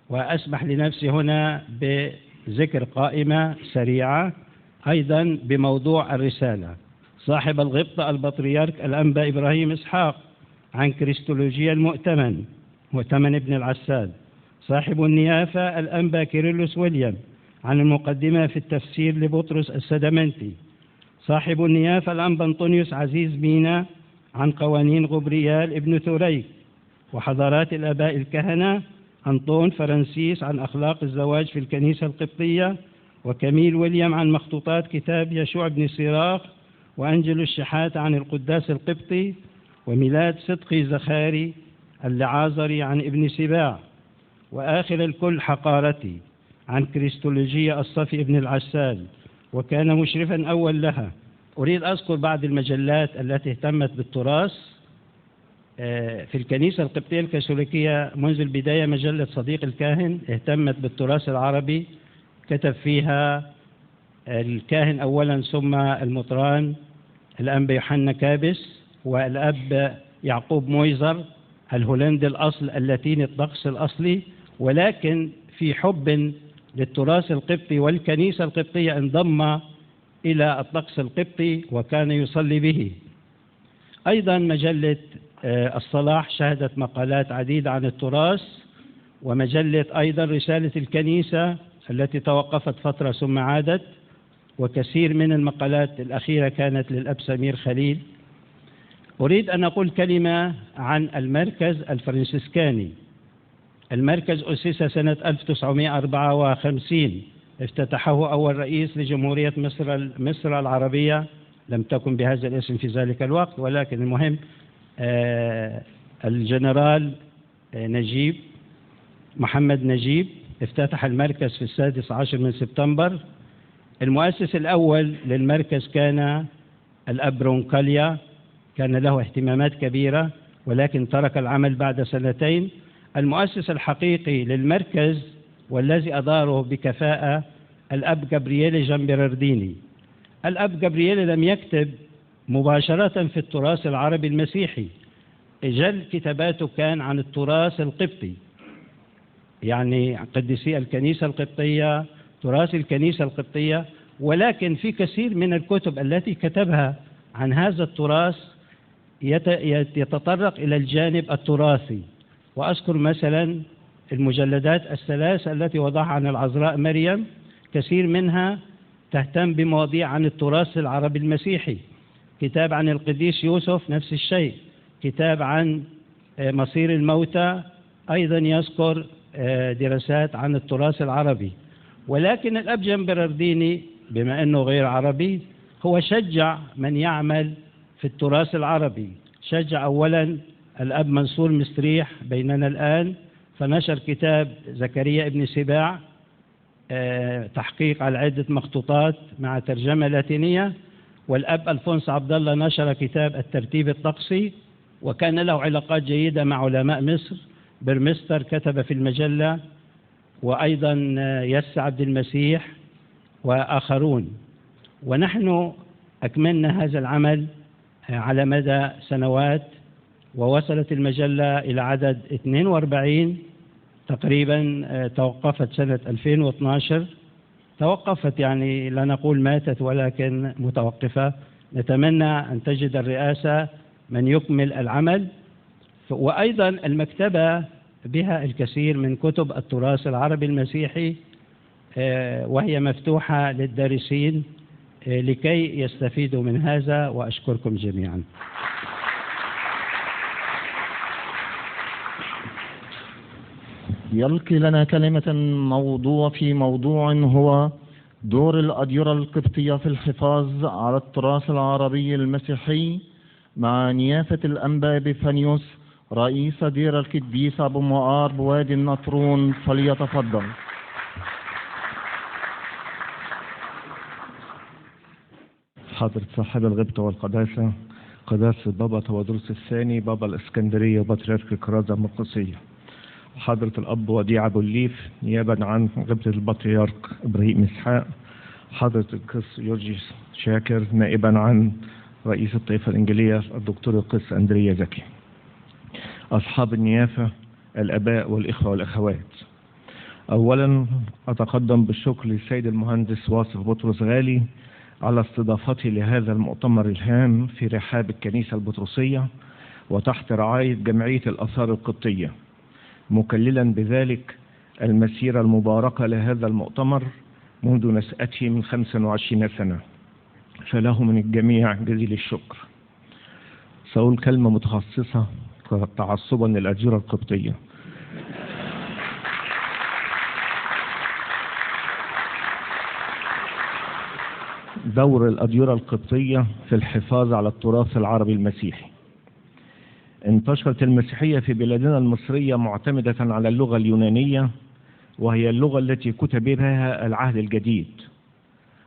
وأسمح لنفسي هنا بذكر قائمة سريعة أيضا بموضوع الرسالة. صاحب الغبطة البطريرك الأنبا إبراهيم إسحاق عن كريستولوجيا المؤتمن ابن العساد. صاحب النيافة الأنبا كيرلس ويليام عن المقدمة في التفسير لبطرس السدمنتي. صاحب النيافة الأنبا أنطونيوس عزيز مينا عن قوانين غبريال ابن ثوريك. وحضرات الآباء الكهنة أنطون فرانسيس عن أخلاق الزواج في الكنيسة القبطية، وكميل ويليام عن مخطوطات كتاب يشوع بن سيراخ، وأنجل الشحات عن القداس القبطي، وميلاد صدقي زخاري اللعازري عن ابن سباع. وآخر الكل حقارتي عن كريستولوجيا الصفي ابن العسال، وكان مشرفا أول لها. أريد أذكر بعض المجلات التي اهتمت بالتراث في الكنيسة القبطية الكاثوليكية منذ البداية. مجلة صديق الكاهن اهتمت بالتراث العربي، كتب فيها الكاهن أولا ثم المطران الأنبا يوحنا كابس والأب يعقوب مويزر الهولندي الأصل اللاتيني الطقس الأصلي، ولكن في حب للتراث القبطي والكنيسة القبطية انضم إلى الطقس القبطي وكان يصلي به. أيضا مجلة الصلاح شهدت مقالات عديدة عن التراث، ومجلة أيضا رسالة الكنيسة التي توقفت فترة ثم عادت، وكثير من المقالات الأخيرة كانت للأب سمير خليل. أريد أن أقول كلمة عن المركز الفرنسيسكاني. المركز أسس سنة 1954، افتتحه أول رئيس لجمهورية مصر العربية لم تكن بهذا الاسم في ذلك الوقت، ولكن المهم الجنرال نجيب محمد نجيب افتتح المركز في 16 من سبتمبر. المؤسس الأول للمركز كان الأب رونكاليا، كان له اهتمامات كبيرة ولكن ترك العمل بعد 2 سنين. المؤسس الحقيقي للمركز والذي أداره بكفاءة الأب جابرييل جامبررديني. الأب جابرييل لم يكتب مباشرة في التراث العربي المسيحي، جل كتاباته كان عن التراث القبطي، يعني قديسي الكنيسة القبطية، تراث الكنيسة القبطية، ولكن في كثير من الكتب التي كتبها عن هذا التراث يتطرق إلى الجانب التراثي. وأذكر مثلا المجلدات ال3 التي وضعها عن العذراء مريم، كثير منها تهتم بمواضيع عن التراث العربي المسيحي. كتاب عن القديس يوسف نفس الشيء. كتاب عن مصير الموتى أيضا يذكر دراسات عن التراث العربي. ولكن الأب جامبررديني بما أنه غير عربي هو شجع من يعمل في التراث العربي. شجع أولا الأب منصور مستريح بيننا الآن، فنشر كتاب زكريا ابن سباع، تحقيق على عدة مخطوطات مع ترجمة لاتينية. والأب ألفونس عبد الله نشر كتاب الترتيب الطقسي، وكان له علاقات جيدة مع علماء مصر. برمستر كتب في المجلة، وأيضا يس عبد المسيح وآخرون. ونحن أكملنا هذا العمل على مدى سنوات، ووصلت المجلة إلى عدد 42 تقريبا. توقفت سنة 2012، توقفت يعني لا نقول ماتت ولكن متوقفة. نتمنى أن تجد الرئاسة من يكمل العمل. وأيضا المكتبة بها الكثير من كتب التراث العربي المسيحي، وهي مفتوحة للدارسين لكي يستفيدوا من هذا. وأشكركم جميعا. يلقي لنا كلمة في موضوع هو دور الأديرة القبطية في الحفاظ على التراث العربي المسيحي، مع نيافة الأنبا بيفانيوس رئيس دير القديس أبو مقار بوادي النطرون. فليتفضل. حضرة صاحب الغبطة والقداسة، قداسة بابا تودروس الثاني بابا الإسكندرية وبطريرك الكرازة المقدسية، حضرة الأب وديع أبو الليف نيابا عن غبطة البطريرك إبراهيم إسحاق، حضرة القس يورجيس شاكر نائبا عن رئيس الطائفة الإنجيلية الدكتور القس أندريا زكي، أصحاب النيافة الآباء والإخوة والأخوات. أولا أتقدم بالشكر للسيد المهندس واصف بطرس غالي على استضافته لهذا المؤتمر الهام في رحاب الكنيسة البطرسية وتحت رعاية جمعية الآثار القبطية، مكللا بذلك المسيرة المباركة لهذا المؤتمر منذ نشأته من 25 سنة، فله من الجميع جزيل الشكر. سأقول كلمة متخصصة تعصبا للأديرة القبطية. دور الأديرة القبطية في الحفاظ على التراث العربي المسيحي. انتشرت المسيحية في بلادنا المصرية معتمدة على اللغة اليونانية، وهي اللغة التي كتب بها العهد الجديد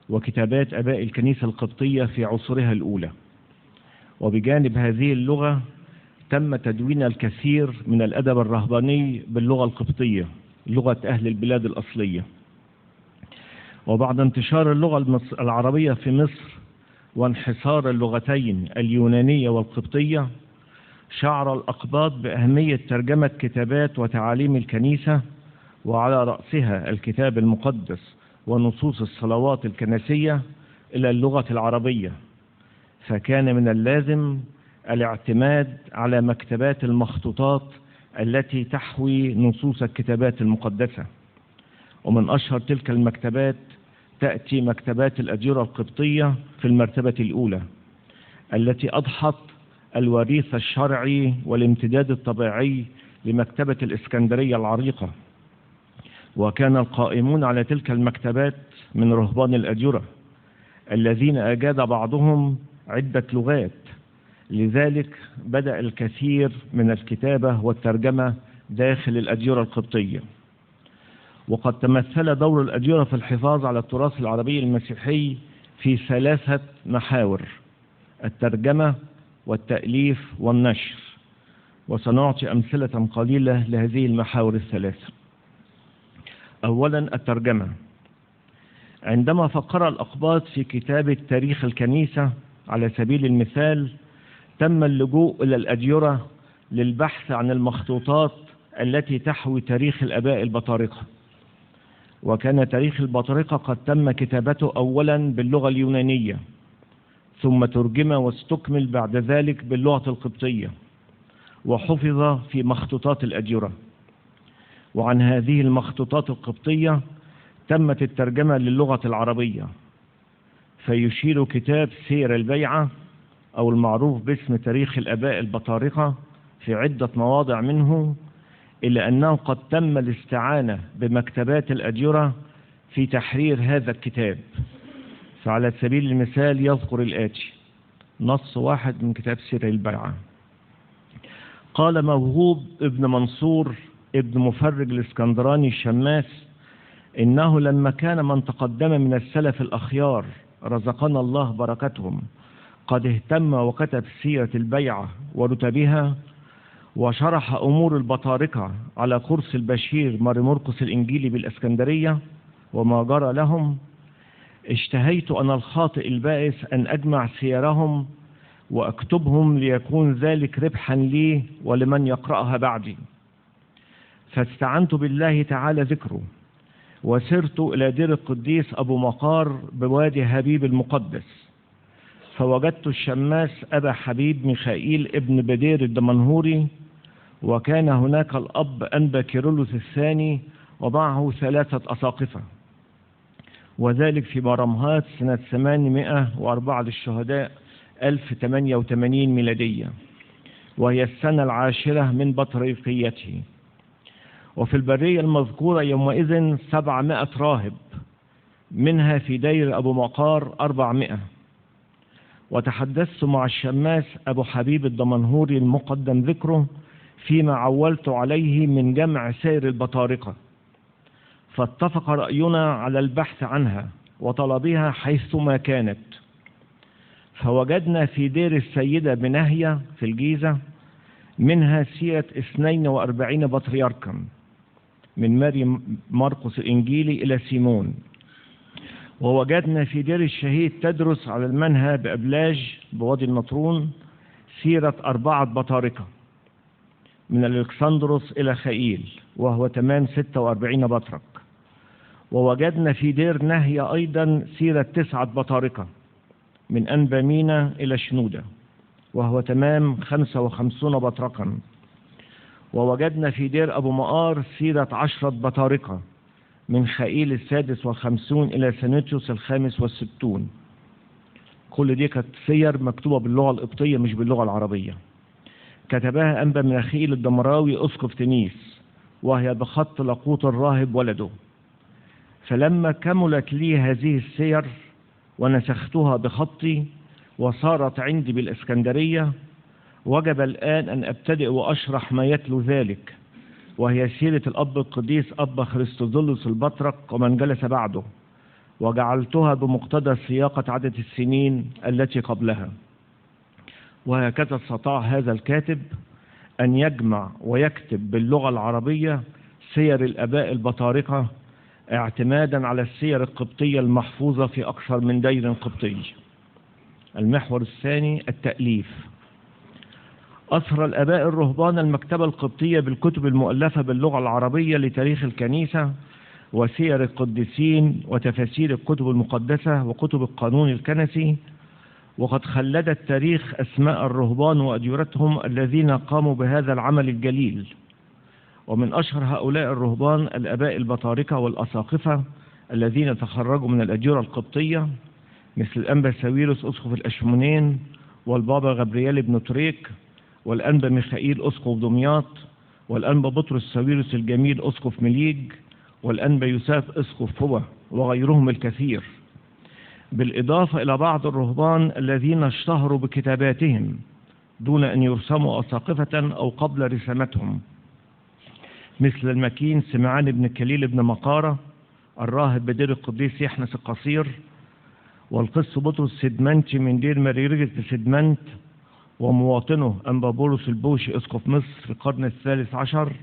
وكتابات آباء الكنيسة القبطية في عصورها الأولى. وبجانب هذه اللغة تم تدوين الكثير من الأدب الرهباني باللغة القبطية، لغة أهل البلاد الأصلية. وبعد انتشار اللغة العربية في مصر وانحصار اللغتين اليونانية والقبطية، شعر الأقباط بأهمية ترجمة كتابات وتعاليم الكنيسة، وعلى رأسها الكتاب المقدس ونصوص الصلوات الكنسية، إلى اللغة العربية. فكان من اللازم الاعتماد على مكتبات المخطوطات التي تحوي نصوص الكتابات المقدسة. ومن أشهر تلك المكتبات تأتي مكتبات الأديرة القبطية في المرتبة الأولى، التي أضحت الوريث الشرعي والامتداد الطبيعي لمكتبة الإسكندرية العريقة. وكان القائمون على تلك المكتبات من رهبان الأديرة الذين أجاد بعضهم عدة لغات، لذلك بدأ الكثير من الكتابة والترجمة داخل الأديرة القبطية. وقد تمثل دور الأديرة في الحفاظ على التراث العربي المسيحي في 3 محاور: الترجمة والتأليف والنشر، وسنعطي أمثلة قليلة لهذه المحاور ال3. أولا الترجمة. عندما فكر الأقباط في كتابة تاريخ الكنيسة على سبيل المثال، تم اللجوء إلى الأديرة للبحث عن المخطوطات التي تحوي تاريخ الآباء البطارقة. وكان تاريخ البطارقة قد تم كتابته أولا باللغة اليونانية، ثم ترجم واستكمل بعد ذلك باللغة القبطية، وحفظ في مخطوطات الأديرة. وعن هذه المخطوطات القبطية تمت الترجمة للغة العربية. فيشير كتاب سير البيعة أو المعروف باسم تاريخ الآباء البطارقة في عدة مواضع منه إلى أنه قد تم الاستعانة بمكتبات الأديرة في تحرير هذا الكتاب. فعلى سبيل المثال يذكر الآتي: نص واحد من كتاب سير البيعة: قال موهوب ابن منصور ابن مفرج الإسكندراني الشماس إنه لما كان من تقدم من السلف الأخيار رزقنا الله بركتهم قد اهتم وكتب سيرة البيعة ورتبها، وشرح أمور البطارقة على كرس البشير ماري مرقس الإنجيلي بالإسكندرية وما جرى لهم، اشتهيت أنا الخاطئ البائس أن أجمع سيرهم وأكتبهم ليكون ذلك ربحا لي ولمن يقرأها بعدي. فاستعنت بالله تعالى ذكره، وسرت إلى دير القديس أبو مقار بوادي هبيب المقدس، فوجدت الشماس أبا حبيب ميخائيل ابن بدير الدمنهوري، وكان هناك الأب أنبا كيرلس الثاني ومعه 3 أساقفة، وذلك في مرمهات سنة 804 للشهداء 1088 ميلادية، وهي السنة 10 من بطريقيته. وفي البرية المذكورة يومئذ 700 راهب، منها في دير أبو مقار 400. وتحدثت مع الشماس أبو حبيب الدمنهوري المقدم ذكره فيما عولت عليه من جمع سير البطارقة، فاتفق رأينا على البحث عنها وطلبها حيثما كانت. فوجدنا في دير السيدة بنهية في الجيزة منها سيرة 42 بطريركا من ماري مرقس الإنجيلي إلى سيمون. ووجدنا في دير الشهيد تدرس على المنهى بأبلاج بوادي النطرون سيرة 4 بطارقة من الإلكسندروس إلى خائيل، وهو تمام 46 بطرك. ووجدنا في دير نهية أيضا سيرة 9 بطارقة من أنبا مينا إلى شنودة، وهو تمام 55 بطركا. ووجدنا في دير أبو مقار سيرة 10 بطارقة من خائيل 56 إلى سنتيوس 65. كل دي كانت سير مكتوبة باللغة القبطية مش باللغة العربية، كتبها أنبا مناخيل الدمراوي أسقف تنيس، وهي بخط لقوط الراهب ولده. فلما كملت لي هذه السير ونسختها بخطي وصارت عندي بالإسكندرية، وجب الآن أن أبتدئ وأشرح ما يتلو ذلك، وهي سيرة الأب القديس أبا خريستوزولوس البطرك ومن جلس بعده، وجعلتها بمقتضى سياقة عدد السنين التي قبلها. وهكذا استطاع هذا الكاتب أن يجمع ويكتب باللغة العربية سير الآباء البطارقة اعتمادا على السير القبطية المحفوظة في أكثر من دير قبطي. المحور الثاني التأليف. أثر الآباء الرهبان المكتبة القبطية بالكتب المؤلفة باللغة العربية لتاريخ الكنيسة وسير القديسين وتفاسير الكتب المقدسة وكتب القانون الكنسي، وقد خلدت تاريخ أسماء الرهبان وأديرتهم الذين قاموا بهذا العمل الجليل. ومن أشهر هؤلاء الرهبان الآباء البطاركة والأساقفة الذين تخرجوا من الأديرة القبطية، مثل الأنبا ساويرس أسقف الأشمونين، والبابا غبريال بن تريك، والأنبا ميخائيل أسقف دمياط، والأنبا بطرس ساويرس الجميل أسقف مليج، والأنبا يوسف أسقف فوة، وغيرهم الكثير. بالإضافة إلى بعض الرهبان الذين اشتهروا بكتاباتهم دون أن يرسموا أساقفة أو قبل رسامتهم، مثل المكين سمعان بن كليل بن مقارة الراهب بدير القديس يحنس القصير، والقس بطرس سدمنتي من دير مريرجة سدمنت ومواطنه أنبا بولس البوشي أسقف مصر في القرن الثالث عشر،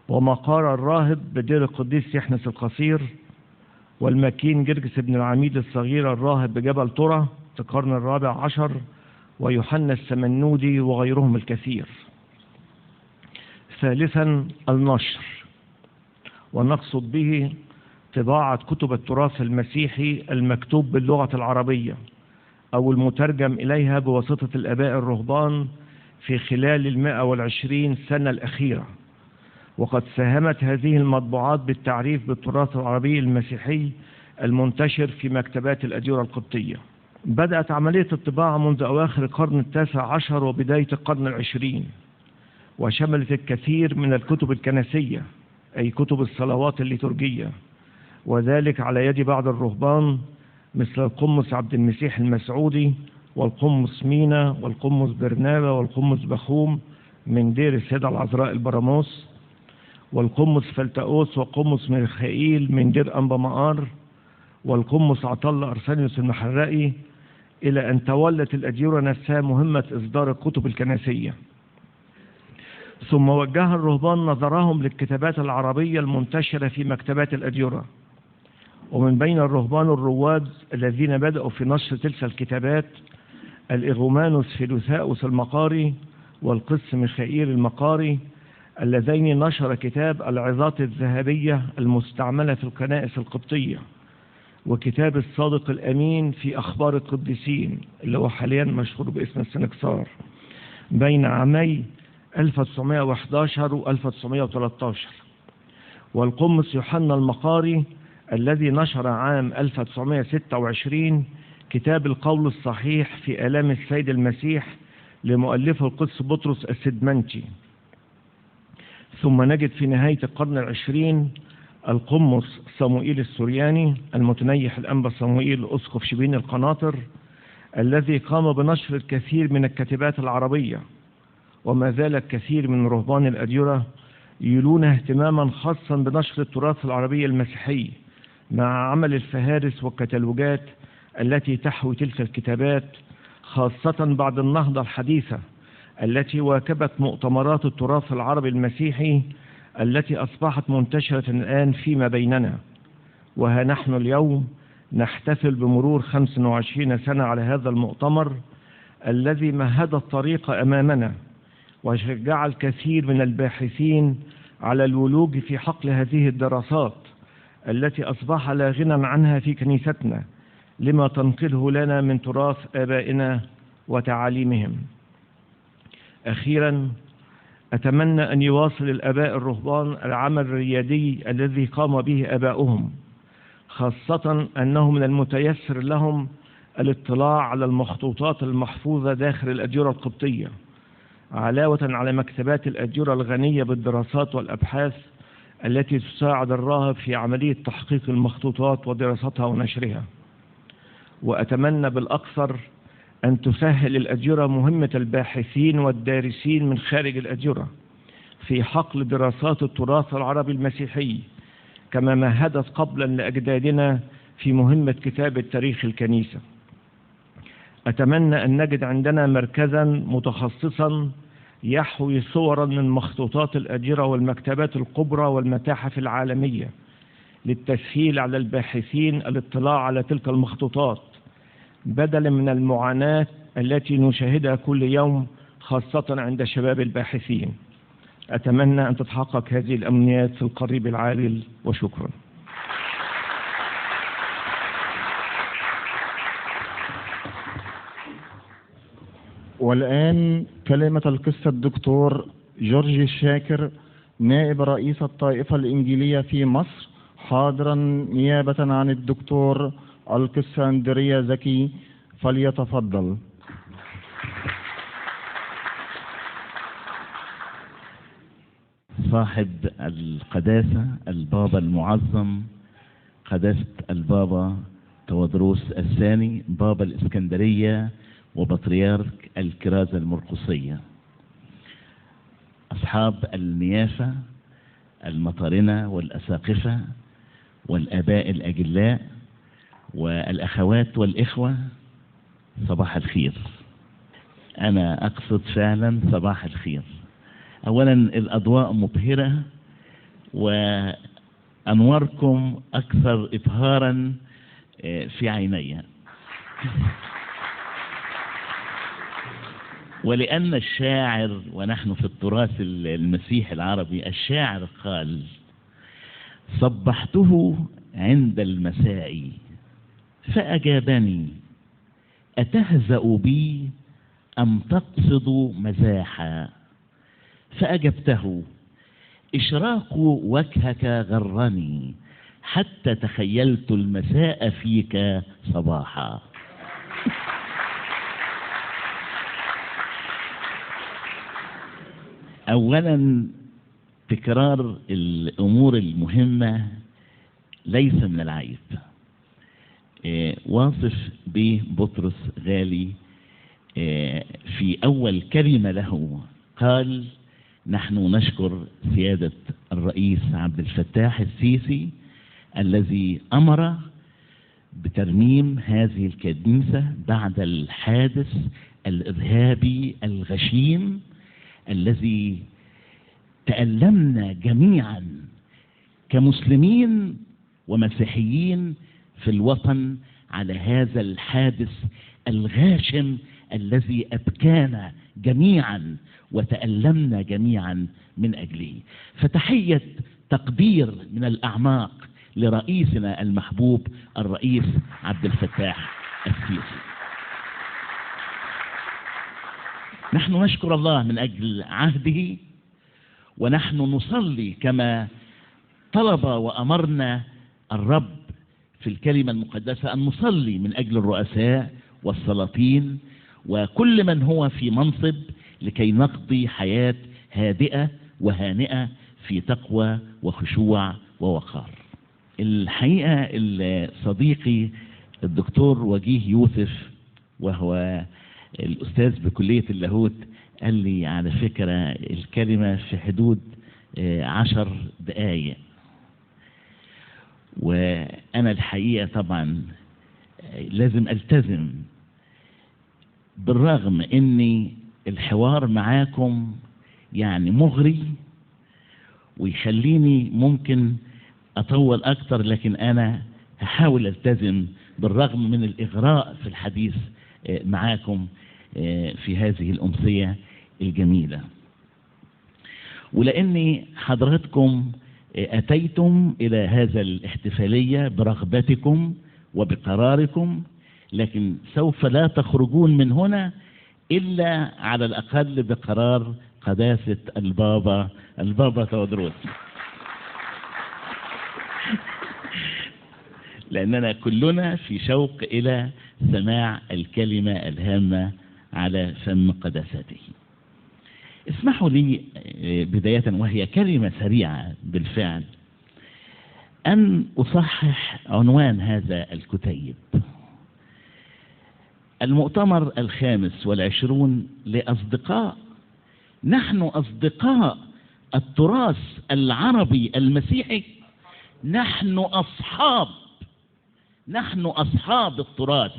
ومقارة الراهب بدير القديس يحنس القصير، والمكين جرجس بن العميد الصغير الراهب بجبل ترى في القرن الرابع عشر، ويوحنا السمنودي وغيرهم الكثير. ثالثا النشر، ونقصد به طباعة كتب التراث المسيحي المكتوب باللغة العربية أو المترجم إليها بواسطة الآباء الرهبان في خلال 120 سنة الأخيرة. وقد ساهمت هذه المطبوعات بالتعريف بالتراث العربي المسيحي المنتشر في مكتبات الأديرة القبطية. بدأت عملية الطباعة منذ أواخر القرن التاسع عشر وبداية القرن العشرين، وشملت الكثير من الكتب الكنسية أي كتب الصلوات الليتورجية، وذلك على يد بعض الرهبان مثل القمص عبد المسيح المسعودي والقمص مينا والقمص برنابا والقمص بخوم من دير السيدة العذراء البراموس، والقمص فلتأوس وقمص ميخائيل من دير أنبا مقار، والقمص عطلة أرسانيوس المحرقي، إلى أن تولت الأديرة نفسها مهمة إصدار الكتب الكنسية. ثم وجه الرهبان نظرهم للكتابات العربية المنتشرة في مكتبات الأديرة، ومن بين الرهبان الرواد الذين بدأوا في نشر تلك الكتابات الإغومانوس فيلوثاؤس المقاري والقس ميخائيل المقاري، اللذين نشر كتاب العظات الذهبية المستعملة في الكنائس القبطية، وكتاب الصادق الأمين في أخبار القديسين اللي هو حاليا مشهور باسم السنكسار بين عامي 1911 و 1913. والقمص يوحنا المقاري الذي نشر عام 1926 كتاب القول الصحيح في آلام السيد المسيح لمؤلفه القدس بطرس السدمنتي. ثم نجد في نهاية القرن العشرين القمص صموئيل السورياني المتنيح الأنبا صموئيل أسقف شبين القناطر الذي قام بنشر الكثير من الكتابات العربية، وما زال الكثير من رهبان الأديرة يولون اهتماما خاصا بنشر التراث العربي المسيحي مع عمل الفهارس والكتالوجات التي تحوي تلك الكتابات، خاصة بعد النهضة الحديثة التي واكبت مؤتمرات التراث العربي المسيحي التي أصبحت منتشرة الآن فيما بيننا. وها نحن اليوم نحتفل بمرور 25 سنة على هذا المؤتمر الذي مهد الطريق أمامنا وشجع الكثير من الباحثين على الولوج في حقل هذه الدراسات التي أصبح لا غنى عنها في كنيستنا لما تنقله لنا من تراث آبائنا وتعاليمهم. أخيرا أتمنى أن يواصل الآباء الرهبان العمل الريادي الذي قام به آباؤهم، خاصة أنه من المتيسر لهم الاطلاع على المخطوطات المحفوظة داخل الأديرة القبطية، علاوة على مكتبات الأديرة الغنية بالدراسات والأبحاث التي تساعد الراهب في عملية تحقيق المخطوطات ودراستها ونشرها. وأتمنى بالأكثر أن تسهل الأديرة مهمة الباحثين والدارسين من خارج الأديرة في حقل دراسات التراث العربي المسيحي، كما مهدت قبلا لأجدادنا في مهمة كتابة تاريخ الكنيسة. أتمنى أن نجد عندنا مركزا متخصصا يحوي صورا من مخطوطات الأديرة والمكتبات الكبرى والمتاحف العالمية للتسهيل على الباحثين الاطلاع على تلك المخطوطات بدلا من المعاناة التي نشاهدها كل يوم خاصة عند شباب الباحثين. أتمنى أن تتحقق هذه الأمنيات في القريب العاجل، وشكرا. والآن كلمة القس الدكتور جورج الشاكر نائب رئيس الطائفة الإنجيلية في مصر، حاضرا نيابة عن الدكتور القس أندريا زكي، فليتفضل. صاحب القداسة البابا المعظم قداسة البابا تودروس الثاني بابا الإسكندرية وبطريرك الكرازة المرقسية، أصحاب النيافة المطارنة والأساقفة والآباء الأجلاء والأخوات والإخوة، صباح الخير. أنا أقصد فعلا صباح الخير. أولا الأضواء مبهرة وأنواركم أكثر إبهارا في عيني، ولأن الشاعر، ونحن في التراث المسيحي العربي، الشاعر قال: صبحته عند المساء فأجابني أتهزأ بي أم تقصد مزاحا؟ فأجبته: إشراق وجهك غرني حتى تخيلت المساء فيك صباحا. أولا تكرار الأمور المهمة ليس من العيب. واصف به بطرس غالي في أول كلمة له قال: نحن نشكر سيادة الرئيس عبد الفتاح السيسي الذي أمر بترميم هذه الكنيسة بعد الحادث الإرهابي الغشيم الذي تألمنا جميعا كمسلمين ومسيحيين في الوطن على هذا الحادث الغاشم الذي أبكانا جميعا وتألمنا جميعا من أجله. فتحية تقدير من الأعماق لرئيسنا المحبوب الرئيس عبد الفتاح السيسي. نحن نشكر الله من أجل عهده، ونحن نصلي كما طلب وأمرنا الرب في الكلمة المقدسة أن نصلي من أجل الرؤساء والسلاطين وكل من هو في منصب لكي نقضي حياة هادئة وهانئة في تقوى وخشوع ووقار. الحقيقة صديقي الدكتور وجيه يوسف، وهو الأستاذ بكلية اللاهوت، قال لي على فكرة الكلمة في حدود 10 دقايق، وأنا الحقيقة طبعا لازم ألتزم، بالرغم أني الحوار معاكم يعني مغري ويخليني ممكن أطول أكتر، لكن أنا هحاول ألتزم بالرغم من الإغراء في الحديث معاكم في هذه الأمسية الجميلة. ولأني حضراتكم أتيتم إلى هذا الاحتفالية برغبتكم وبقراركم، لكن سوف لا تخرجون من هنا إلا على الأقل بقرار قداسة البابا تودروس، لأننا كلنا في شوق إلى سماع الكلمة الهامة على فم قداسته. اسمحوا لي بداية، وهي كلمة سريعة بالفعل، أن أصحح عنوان هذا الكتيب: المؤتمر 25 لأصدقاء. نحن أصدقاء التراث العربي المسيحي، نحن أصحاب التراث،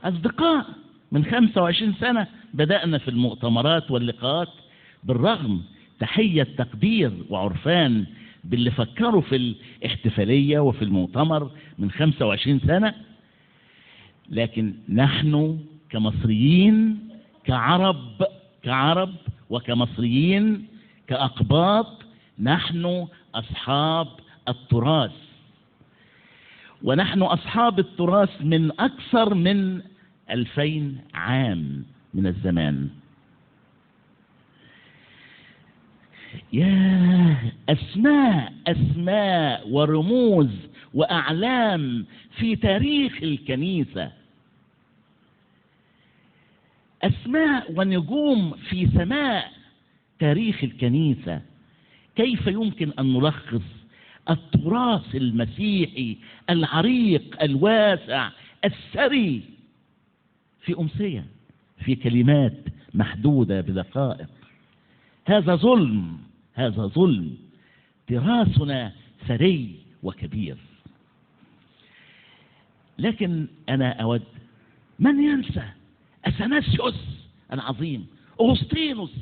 أصدقاء. من 25 سنة بدأنا في المؤتمرات واللقاءات، بالرغم تحية تقدير وعرفان باللي فكروا في الاحتفالية وفي المؤتمر من 25 سنة، لكن نحن كمصريين كعرب وكمصريين كأقباط نحن أصحاب التراث، ونحن أصحاب التراث من أكثر من 2000 عام من الزمان. يا أسماء ورموز وأعلام في تاريخ الكنيسة، أسماء ونجوم في سماء تاريخ الكنيسة. كيف يمكن أن نلخص التراث المسيحي العريق الواسع الثري في أمسية، في كلمات محدودة بدقائق. هذا ظلم، هذا ظلم. تراثنا ثري وكبير. لكن أنا أود من ينسى أثناسيوس العظيم، أغسطينوس،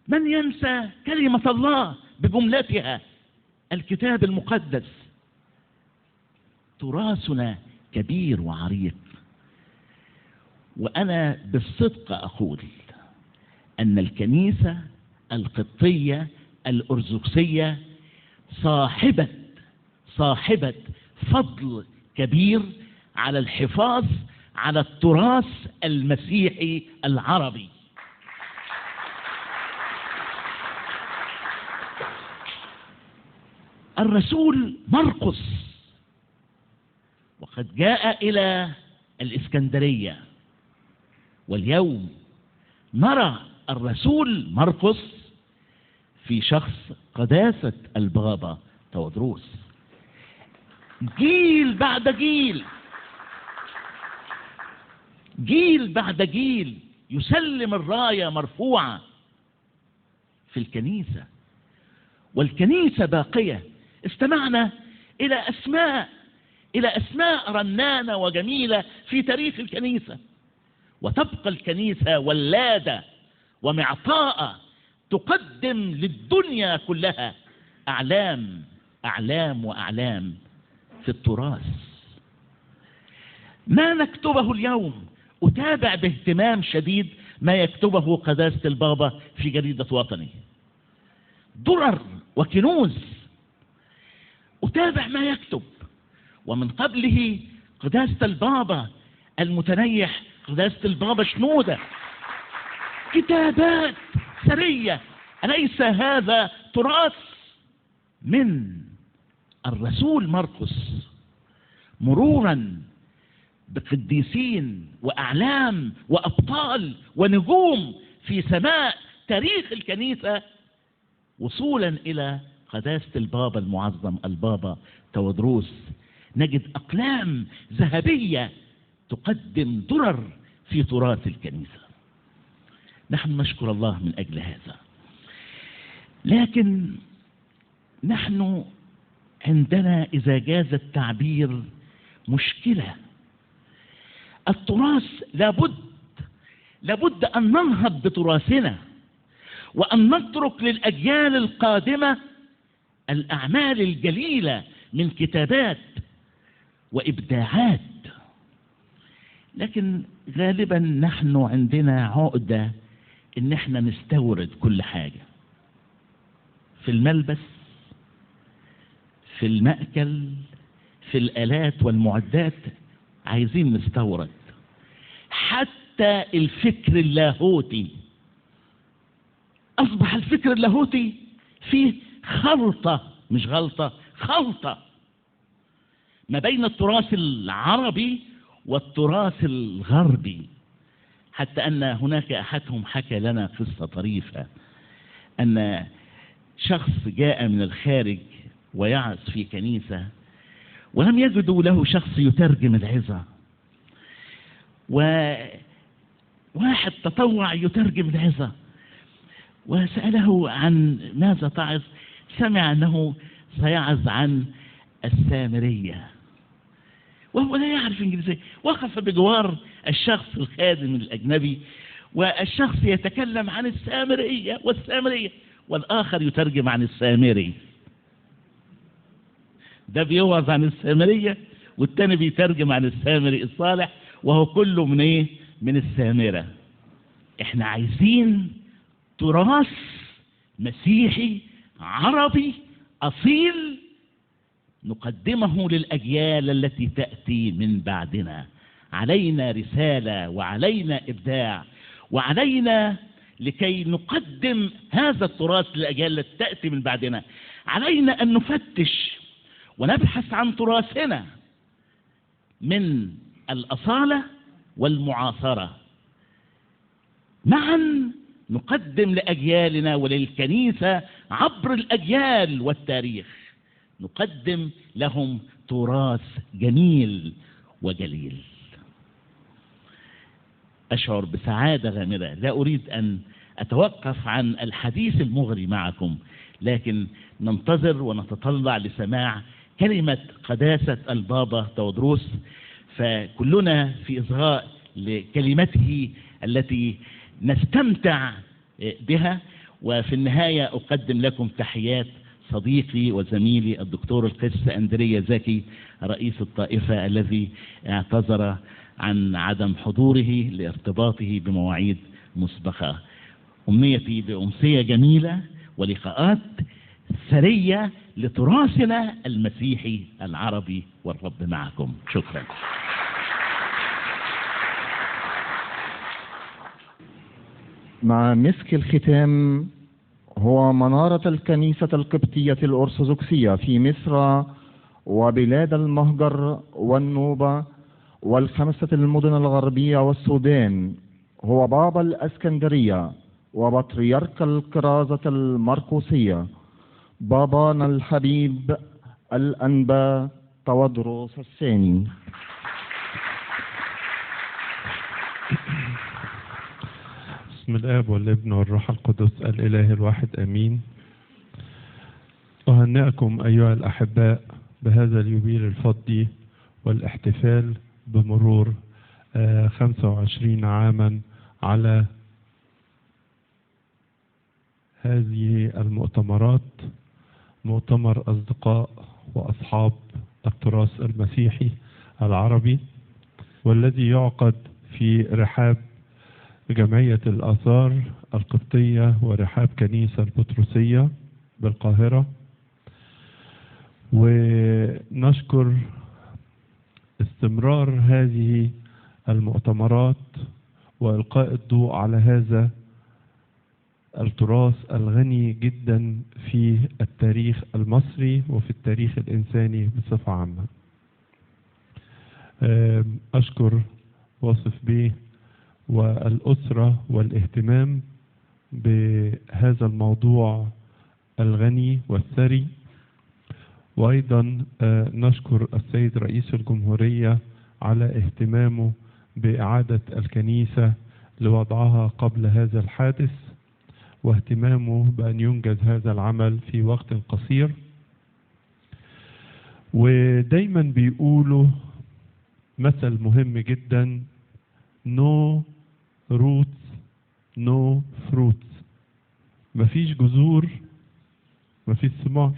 من ينسى كلمة الله بجملتها، الكتاب المقدس. تراثنا كبير وعريق. وأنا بالصدق أقول أن الكنيسة القبطية الأرثوذكسية صاحبة فضل كبير على الحفاظ على التراث المسيحي العربي. الرسول مرقس وقد جاء إلى الإسكندرية، واليوم نرى الرسول مرقس في شخص قداسة البابا تودروس. جيل بعد جيل، جيل بعد جيل يسلم الراية مرفوعة في الكنيسة، والكنيسة باقية. استمعنا إلى أسماء رنانة وجميلة في تاريخ الكنيسة، وتبقى الكنيسة ولادة ومعطاءة تقدم للدنيا كلها أعلام أعلام وأعلام في التراث. ما نكتبه اليوم، أتابع باهتمام شديد ما يكتبه قداسة البابا في جريدة وطني، درر وكنوز. أتابع ما يكتب، ومن قبله قداسة البابا المتنيح قداسة البابا شنودة، كتابات ثرية. أليس هذا تراث من الرسول مرقس، مرورا بقديسين وأعلام وأبطال ونجوم في سماء تاريخ الكنيسة، وصولا إلى قداسة البابا المعظم البابا تودروس، نجد أقلام ذهبية تقدم درر في تراث الكنيسة. نحن نشكر الله من أجل هذا. لكن نحن عندنا، إذا جاز التعبير، مشكلة. التراث لابد أن ننهض بتراثنا، وأن نترك للأجيال القادمة الأعمال الجليلة من كتابات وإبداعات. لكن غالبا نحن عندنا عقدة إن احنا نستورد كل حاجة، في الملبس، في المأكل، في الآلات والمعدات، عايزين نستورد. حتى الفكر اللاهوتي أصبح الفكر اللاهوتي فيه خلطة، مش غلطة، خلطة ما بين التراث العربي والتراث الغربي. حتى أن هناك أحدهم حكى لنا قصة طريفة، أن شخص جاء من الخارج ويعظ في كنيسة، ولم يجدوا له شخص يترجم العظة، وواحد تطوع يترجم العظة، وسأله عن ماذا تعظ. سمع أنه سيعظ عن السامرية، وهو لا يعرف إنجليزية. وقف بجوار الشخص الخادم الأجنبي، والشخص يتكلم عن السامرية والسامرية، والآخر يترجم عن السامري. ده بيوعظ عن السامرية، والتاني بيترجم عن السامري الصالح، وهو كله من ايه؟ من السامرة. احنا عايزين تراث مسيحي عربي أصيل نقدمه للأجيال التي تأتي من بعدنا. علينا رسالة، وعلينا إبداع، وعلينا لكي نقدم هذا التراث للأجيال التي تأتي من بعدنا. علينا أن نفتش ونبحث عن تراثنا من الأصالة والمعاصرة معا، نقدم لأجيالنا وللكنيسة عبر الأجيال والتاريخ، نقدم لهم تراث جميل وجليل. أشعر بسعادة غامرة، لا أريد أن أتوقف عن الحديث المغري معكم، لكن ننتظر ونتطلع لسماع كلمة قداسة البابا تودروس، فكلنا في إصغاء لكلمته التي نستمتع بها. وفي النهاية أقدم لكم تحيات صديقي وزميلي الدكتور القس أندريا زكي رئيس الطائفة، الذي اعتذر عن عدم حضوره لارتباطه بمواعيد مسبقة. أمنيتي بأمسية جميلة ولقاءات ثرية لتراثنا المسيحي العربي، والرب معكم. شكرا. مع مسك الختام هو منارة الكنيسة القبطية الأرثوذكسية في مصر وبلاد المهجر والنوبة والخمسة المدن الغربية والسودان، هو بابا الأسكندرية وبطريرك الكرازة المرقسية، بابانا الحبيب الأنبا تودروس الثاني. بسم الآب والابن والروح القدس الإله الواحد آمين. أهنئكم أيها الأحباء بهذا اليوبيل الفضي والاحتفال بمرور 25 عاما على هذه المؤتمرات، مؤتمر أصدقاء وأصحاب التراث المسيحي العربي، والذي يعقد في رحاب جمعية الآثار القبطية ورحاب كنيسة البطرسية بالقاهرة. ونشكر استمرار هذه المؤتمرات وإلقاء الضوء على هذا التراث الغني جدا في التاريخ المصري وفي التاريخ الإنساني بصفة عامة. أشكر واصف بيه والأسرة والاهتمام بهذا الموضوع الغني والثري، وأيضا نشكر السيد رئيس الجمهورية على اهتمامه بإعادة الكنيسة لوضعها قبل هذا الحادث، واهتمامه بأن ينجز هذا العمل في وقت قصير. ودايما بيقولوا مثل مهم جدا: no roots no fruits، مفيش جذور مفيش ثمار.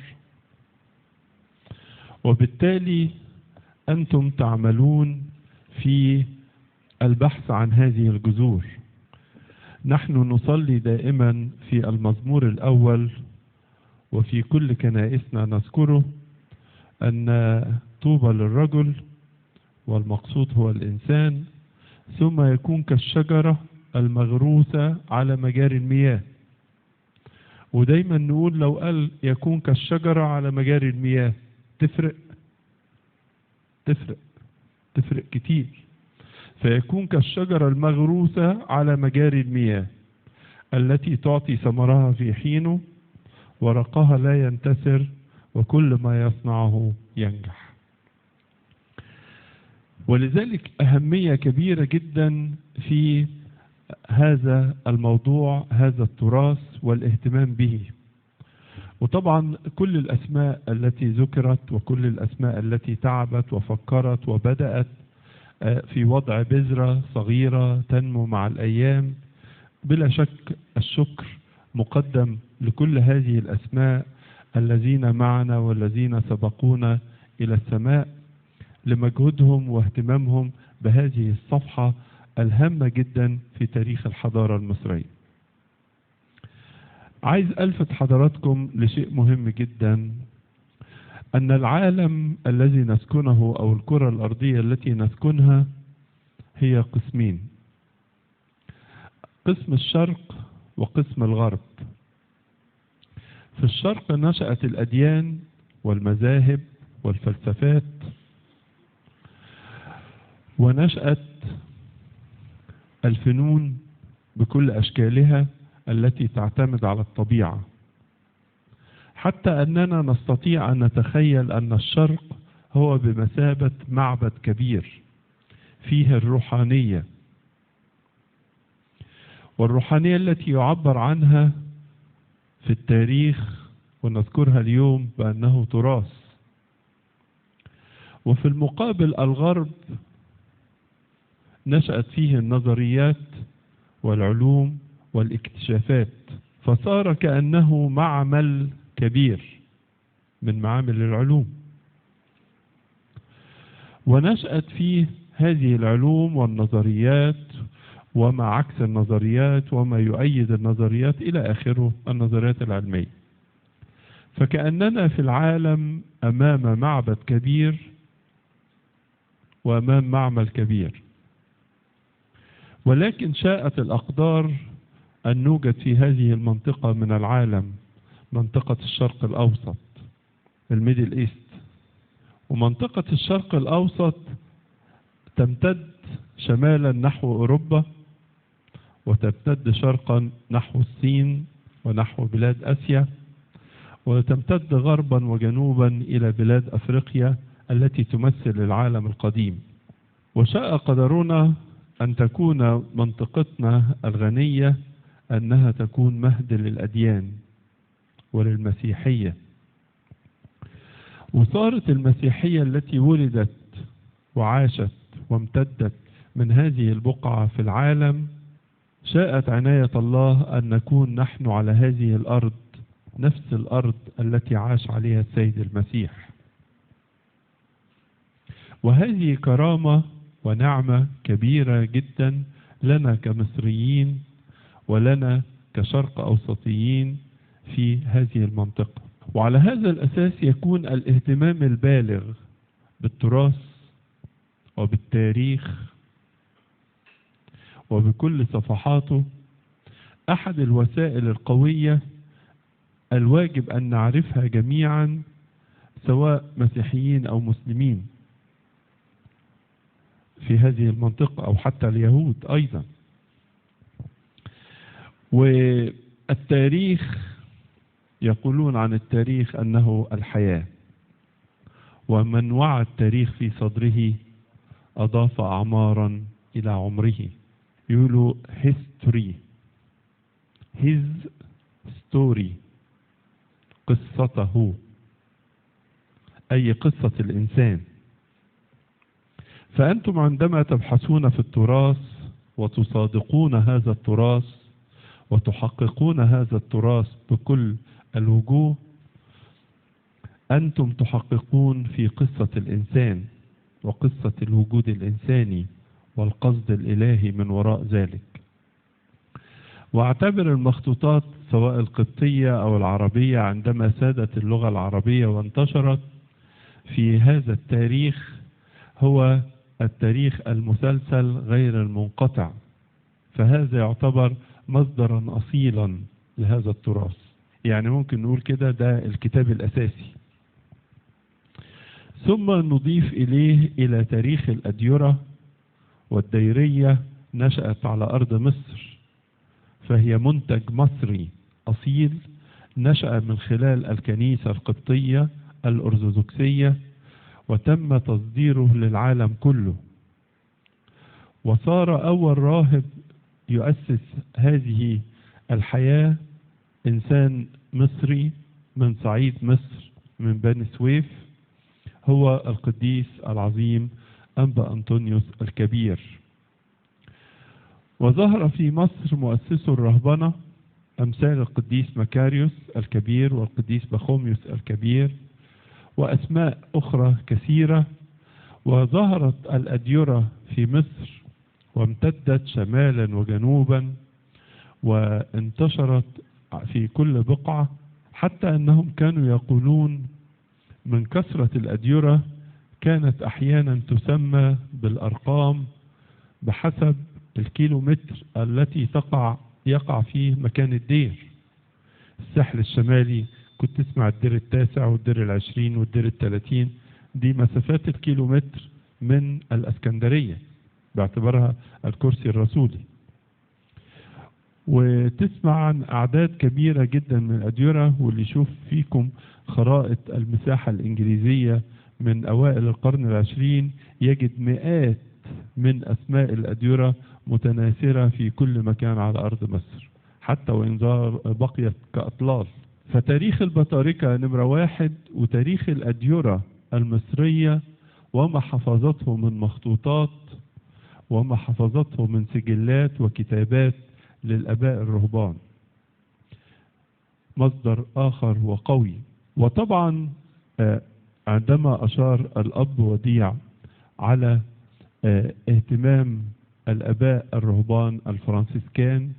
وبالتالي أنتم تعملون في البحث عن هذه الجذور. نحن نصلي دائما في المزمور الأول وفي كل كنائسنا نذكره أن طوبى للرجل، والمقصود هو الإنسان، ثم يكون كالشجرة المغروسة على مجاري المياه. ودايما نقول لو قال يكون كالشجرة على مجاري المياه تفرق كتير. فيكون كالشجرة المغروسة على مجاري المياه التي تعطي ثمرها في حينه، ورقها لا ينتثر، وكل ما يصنعه ينجح. ولذلك أهمية كبيرة جدا في هذا الموضوع، هذا التراث والاهتمام به. وطبعا كل الأسماء التي ذكرت وكل الأسماء التي تعبت وفكرت وبدأت في وضع بذرة صغيرة تنمو مع الأيام، بلا شك الشكر مقدم لكل هذه الأسماء الذين معنا والذين سبقونا إلى السماء لمجهودهم واهتمامهم بهذه الصفحة الهامة جدا في تاريخ الحضارة المصرية. عايز ألفت حضراتكم لشيء مهم جدا، أن العالم الذي نسكنه أو الكرة الأرضية التي نسكنها هي قسمين: قسم الشرق وقسم الغرب. في الشرق نشأت الأديان والمذاهب والفلسفات، ونشأت الفنون بكل أشكالها التي تعتمد على الطبيعة، حتى أننا نستطيع أن نتخيل أن الشرق هو بمثابة معبد كبير فيه الروحانية، والروحانية التي يعبر عنها في التاريخ ونذكرها اليوم بأنه تراث. وفي المقابل الغرب نشأت فيه النظريات والعلوم والاكتشافات، فصار كأنه معمل كبير من معامل العلوم، ونشأت فيه هذه العلوم والنظريات وما عكس النظريات وما يؤيد النظريات إلى آخره، النظريات العلمية. فكأننا في العالم أمام معبد كبير وأمام معمل كبير، ولكن شاءت الأقدار أن نوجد في هذه المنطقة من العالم منطقة الشرق الأوسط، الميدل إيست. ومنطقة الشرق الأوسط تمتد شمالا نحو أوروبا، وتمتد شرقا نحو الصين ونحو بلاد آسيا، وتمتد غربا وجنوبا إلى بلاد أفريقيا التي تمثل العالم القديم. وشاء قدرنا أن تكون منطقتنا الغنية أنها تكون مهد للأديان وللمسيحية. وصارت المسيحية التي ولدت وعاشت وامتدت من هذه البقعة في العالم، شاءت عناية الله أن نكون نحن على هذه الأرض نفس الأرض التي عاش عليها السيد المسيح. وهذه كرامة ونعمة كبيرة جدا لنا كمصريين ولنا كشرق أوسطيين في هذه المنطقة. وعلى هذا الأساس يكون الاهتمام البالغ بالتراث وبالتاريخ وبكل صفحاته أحد الوسائل القوية الواجب أن نعرفها جميعا، سواء مسيحيين أو مسلمين في هذه المنطقة أو حتى اليهود أيضا. والتاريخ يقولون عن التاريخ أنه الحياة، ومن وعى التاريخ في صدره أضاف أعمارا إلى عمره. يقولوا history، his story، قصته، أي قصة الإنسان. فأنتم عندما تبحثون في التراث وتصادقون هذا التراث وتحققون هذا التراث بكل الوجوه، أنتم تحققون في قصة الإنسان وقصة الوجود الإنساني والقصد الإلهي من وراء ذلك. واعتبر المخطوطات سواء القبطية أو العربية عندما سادت اللغة العربية وانتشرت في هذا التاريخ هو التاريخ المسلسل غير المنقطع، فهذا يعتبر مصدرا أصيلا لهذا التراث. يعني ممكن نقول كده ده الكتاب الأساسي. ثم نضيف إلى تاريخ الأديرة والديرية نشأت على أرض مصر، فهي منتج مصري أصيل نشأ من خلال الكنيسة القبطية الأرثوذكسية، وتم تصديره للعالم كله. وصار أول راهب يؤسس هذه الحياة إنسان مصري من صعيد مصر من بني سويف، هو القديس العظيم أنبا أنطونيوس الكبير. وظهر في مصر مؤسسو الرهبنة أمثال القديس مكاريوس الكبير والقديس بخوميوس الكبير وأسماء أخرى كثيرة. وظهرت الأديرة في مصر وامتدت شمالا وجنوبا وانتشرت في كل بقعة، حتى أنهم كانوا يقولون من كثرة الأديرة كانت أحيانا تسمى بالأرقام بحسب الكيلومتر التي يقع فيه مكان الدير. الساحل الشمالي كنت تسمع الدير التاسع والدير العشرين والدير الثلاثين، دي مسافات الكيلومتر من الأسكندرية باعتبارها الكرسي الرسولي. وتسمع عن أعداد كبيرة جدا من الأديرة، واللي يشوف فيكم خرائط المساحة الإنجليزية من أوائل القرن العشرين يجد مئات من أسماء الأديرة متناثرة في كل مكان على أرض مصر، حتى وإن بقيت كأطلال. فتاريخ البطاركة نمرة 1، وتاريخ الأديرة المصرية وما حفظته من مخطوطات وما حفظته من سجلات وكتابات للآباء الرهبان مصدر آخر وقوي. وطبعا عندما أشار الأب وديع على اهتمام الآباء الرهبان الفرنسيسكان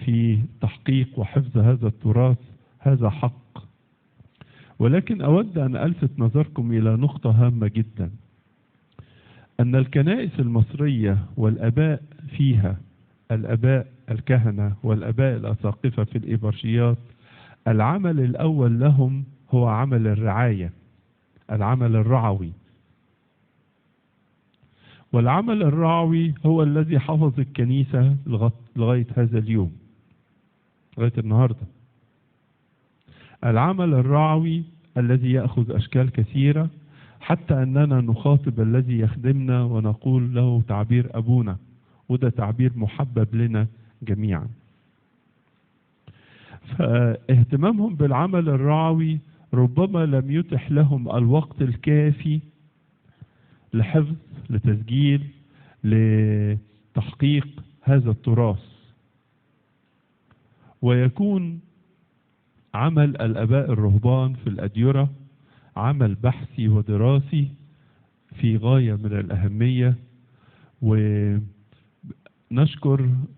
في تحقيق وحفظ هذا التراث، هذا حق. ولكن أود أن ألفت نظركم إلى نقطة هامة جدا، أن الكنائس المصرية والآباء فيها، الآباء الكهنة والآباء الأساقفة في الإبرشيات، العمل الأول لهم هو عمل الرعاية، العمل الرعوي. والعمل الرعوي هو الذي حفظ الكنيسة لغاية هذا اليوم، لغاية النهاردة. العمل الرعوي الذي يأخذ أشكال كثيرة، حتى أننا نخاطب الذي يخدمنا ونقول له تعبير أبونا، وده تعبير محبب لنا جميعا. فاهتمامهم بالعمل الرعوي ربما لم يتح لهم الوقت الكافي لحفظ، لتسجيل، لتحقيق هذا التراث. ويكون عمل الآباء الرهبان في الأديرة عمل بحثي ودراسي في غاية من الأهمية، ونشكر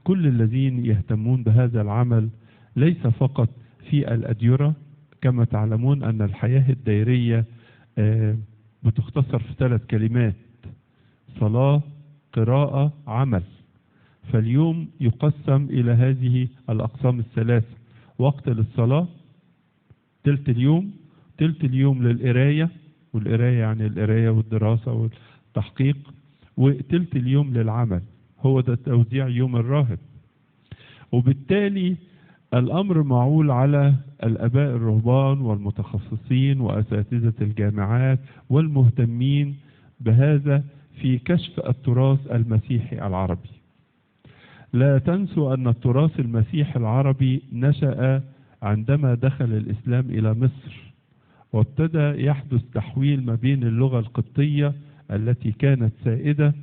كل الذين يهتمون بهذا العمل، ليس فقط في الأديرة. كما تعلمون أن الحياة الدائرية بتختصر في 3 كلمات: صلاة، قراءة، عمل. فاليوم يقسم إلى هذه الأقسام ال3: وقت للصلاة تلت اليوم، تلت اليوم للقراية، والقراية يعني القراية والدراسة والتحقيق، وتلت اليوم للعمل. هو ده توزيع يوم الراهب. وبالتالي الأمر معول على الآباء الرهبان والمتخصصين وأساتذة الجامعات والمهتمين بهذا في كشف التراث المسيحي العربي. لا تنسوا أن التراث المسيحي العربي نشأ عندما دخل الإسلام إلى مصر، وابتدى يحدث تحويل ما بين اللغة القبطية التي كانت سائدة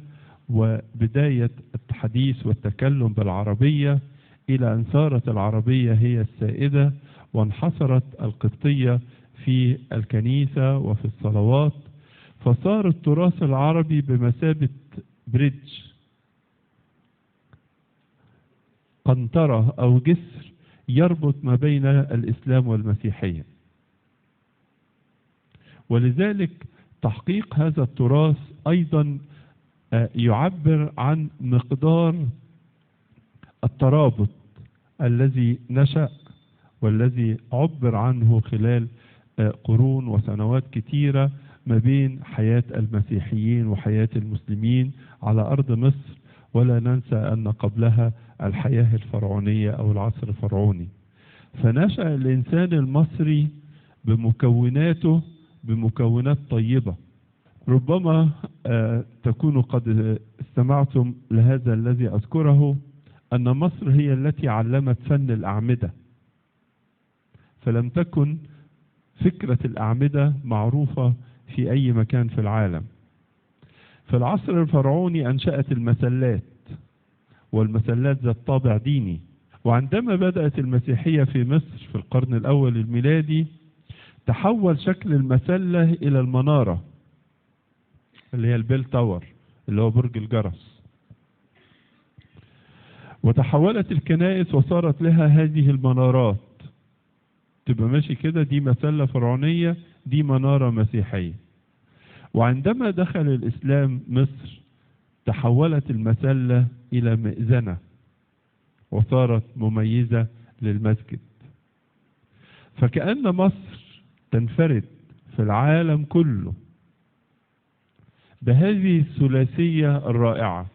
وبداية الحديث والتكلم بالعربية، إلى أن صارت العربية هي السائدة، وانحصرت القبطية في الكنيسة وفي الصلوات. فصار التراث العربي بمثابة بريدج، قنطرة أو جسر يربط ما بين الإسلام والمسيحية. ولذلك تحقيق هذا التراث أيضا يعبر عن مقدار الترابط الذي نشأ والذي عبر عنه خلال قرون وسنوات كثيرة ما بين حياة المسيحيين وحياة المسلمين على أرض مصر. ولا ننسى أن قبلها الحياة الفرعونية أو العصر الفرعوني. فنشأ الإنسان المصري بمكوناته، بمكونات طيبة. ربما تكونوا قد استمعتم لهذا الذي أذكره، أن مصر هي التي علمت فن الأعمدة، فلم تكن فكرة الأعمدة معروفة في أي مكان في العالم. في العصر الفرعوني أنشأت المسلات، والمسلات ذات طابع ديني. وعندما بدأت المسيحية في مصر في القرن الأول الميلادي، تحول شكل المسلة إلى المنارة اللي هي البيل تاور اللي هو برج الجرس. وتحولت الكنائس وصارت لها هذه المنارات، تبقى ماشي كده، دي مسلة فرعونية، دي منارة مسيحية. وعندما دخل الإسلام مصر تحولت المسلة إلى مئذنة وصارت مميزة للمسجد. فكأن مصر تنفرد في العالم كله بهذه الثلاثية الرائعة: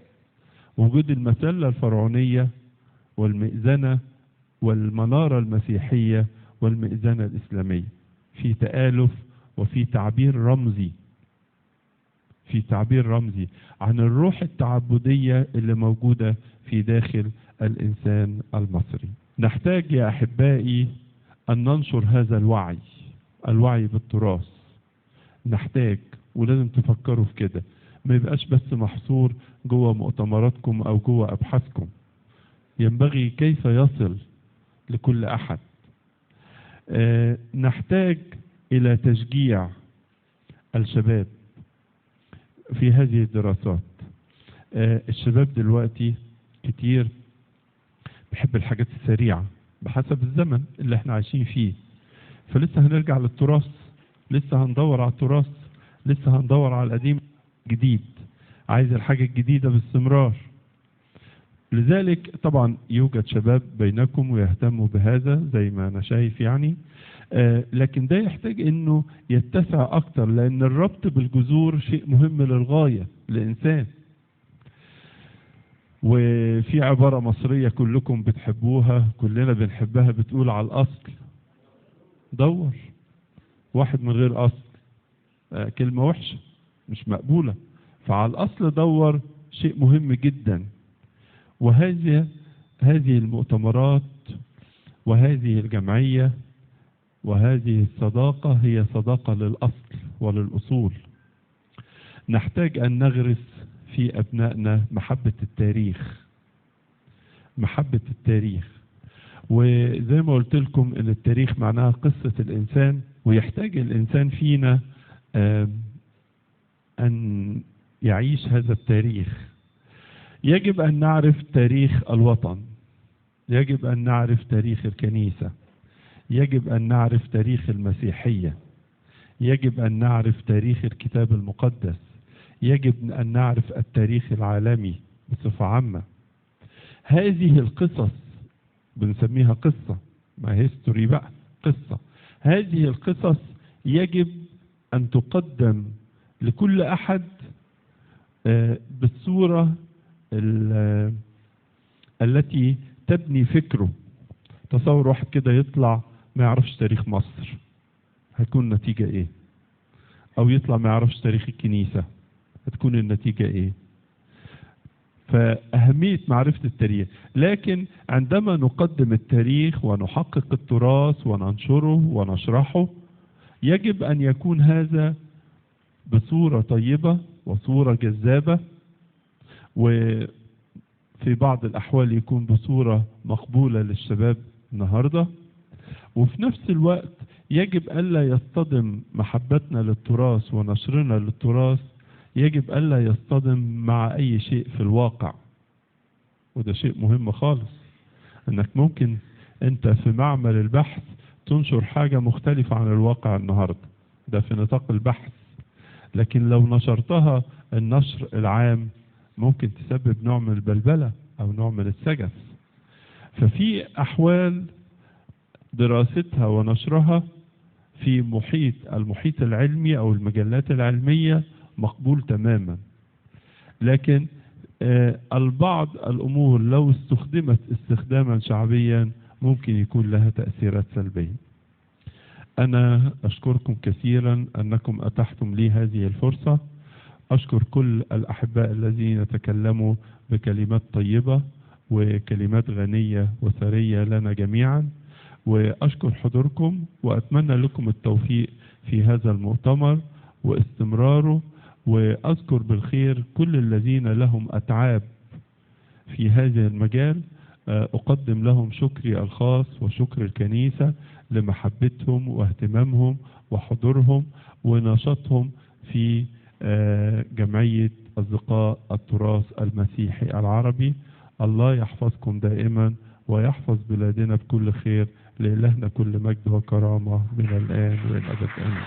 وجود المسلة الفرعونية، والمئذنة والمنارة المسيحية والمئذنة الإسلامية، في تآلف وفي تعبير رمزي، في تعبير رمزي عن الروح التعبدية اللي موجودة في داخل الإنسان المصري. نحتاج يا أحبائي أن ننشر هذا الوعي بالتراث. نحتاج، ولازم تفكروا في كده، ما يبقاش بس محصور جوه مؤتمراتكم أو جوه أبحاثكم، ينبغي كيف يصل لكل أحد. نحتاج إلى تشجيع الشباب في هذه الدراسات. الشباب دلوقتي كتير بيحب الحاجات السريعة بحسب الزمن اللي احنا عايشين فيه، فلسه هنرجع للتراث، لسه هندور على التراث، لسه هندور على القديم جديد، عايز الحاجة الجديدة باستمرار. لذلك طبعا يوجد شباب بينكم ويهتموا بهذا زي ما أنا شايف يعني، لكن ده يحتاج انه يتسع اكتر، لان الربط بالجذور شيء مهم للغاية للإنسان. وفي عبارة مصرية كلكم بتحبوها، كلنا بنحبها، بتقول على الأصل دور. واحد من غير أصل كلمة وحشة مش مقبولة، فعلى الأصل دور شيء مهم جدا. وهذه المؤتمرات وهذه الجمعية وهذه الصداقة هي صداقة للأصل وللأصول. نحتاج أن نغرس في أبنائنا محبة التاريخ، محبة التاريخ. وزي ما قلت لكم ان التاريخ معناها قصة الإنسان، ويحتاج الإنسان فينا أن يعيش هذا التاريخ. يجب أن نعرف تاريخ الوطن، يجب أن نعرف تاريخ الكنيسة، يجب أن نعرف تاريخ المسيحية، يجب أن نعرف تاريخ الكتاب المقدس، يجب أن نعرف التاريخ العالمي بصفة عامة. هذه القصص بنسميها قصة، ما هيستوري بقى، قصة. هذه القصص يجب أن تقدم لكل أحد بالصورة التي تبني فكره. تصور واحد كده يطلع ما يعرفش تاريخ مصر، هتكون النتيجة ايه؟ او يطلع ما يعرفش تاريخ الكنيسة، هتكون النتيجة ايه؟ فأهمية معرفة التاريخ. لكن عندما نقدم التاريخ ونحقق التراث وننشره ونشرحه، يجب أن يكون هذا بصورة طيبة وصورة جذابة، وفي بعض الأحوال يكون بصورة مقبولة للشباب النهاردة. وفي نفس الوقت يجب ألا يصطدم محبتنا للتراث ونشرنا للتراث، يجب ألا يصطدم مع أي شيء في الواقع. وده شيء مهم خالص، أنك ممكن أنت في معمل البحث تنشر حاجة مختلفة عن الواقع النهاردة، ده في نطاق البحث. لكن لو نشرتها النشر العام ممكن تسبب نوع من البلبلة أو نوع من السجس. ففي أحوال دراستها ونشرها في المحيط العلمي أو المجلات العلمية مقبول تماما. لكن البعض الأمور لو استخدمت استخداما شعبيا ممكن يكون لها تأثيرات سلبية. أنا أشكركم كثيرا أنكم أتحتم لي هذه الفرصة. أشكر كل الأحباء الذين تكلموا بكلمات طيبة وكلمات غنية وثرية لنا جميعا، وأشكر حضوركم وأتمنى لكم التوفيق في هذا المؤتمر واستمراره. وأذكر بالخير كل الذين لهم أتعاب في هذا المجال، أقدم لهم شكري الخاص وشكر الكنيسة لمحبتهم واهتمامهم وحضورهم ونشاطهم في جمعية أصدقاء التراث المسيحي العربي. الله يحفظكم دائما ويحفظ بلادنا بكل خير. لإلهنا كل مجد وكرامة من الآن والأبد آمين.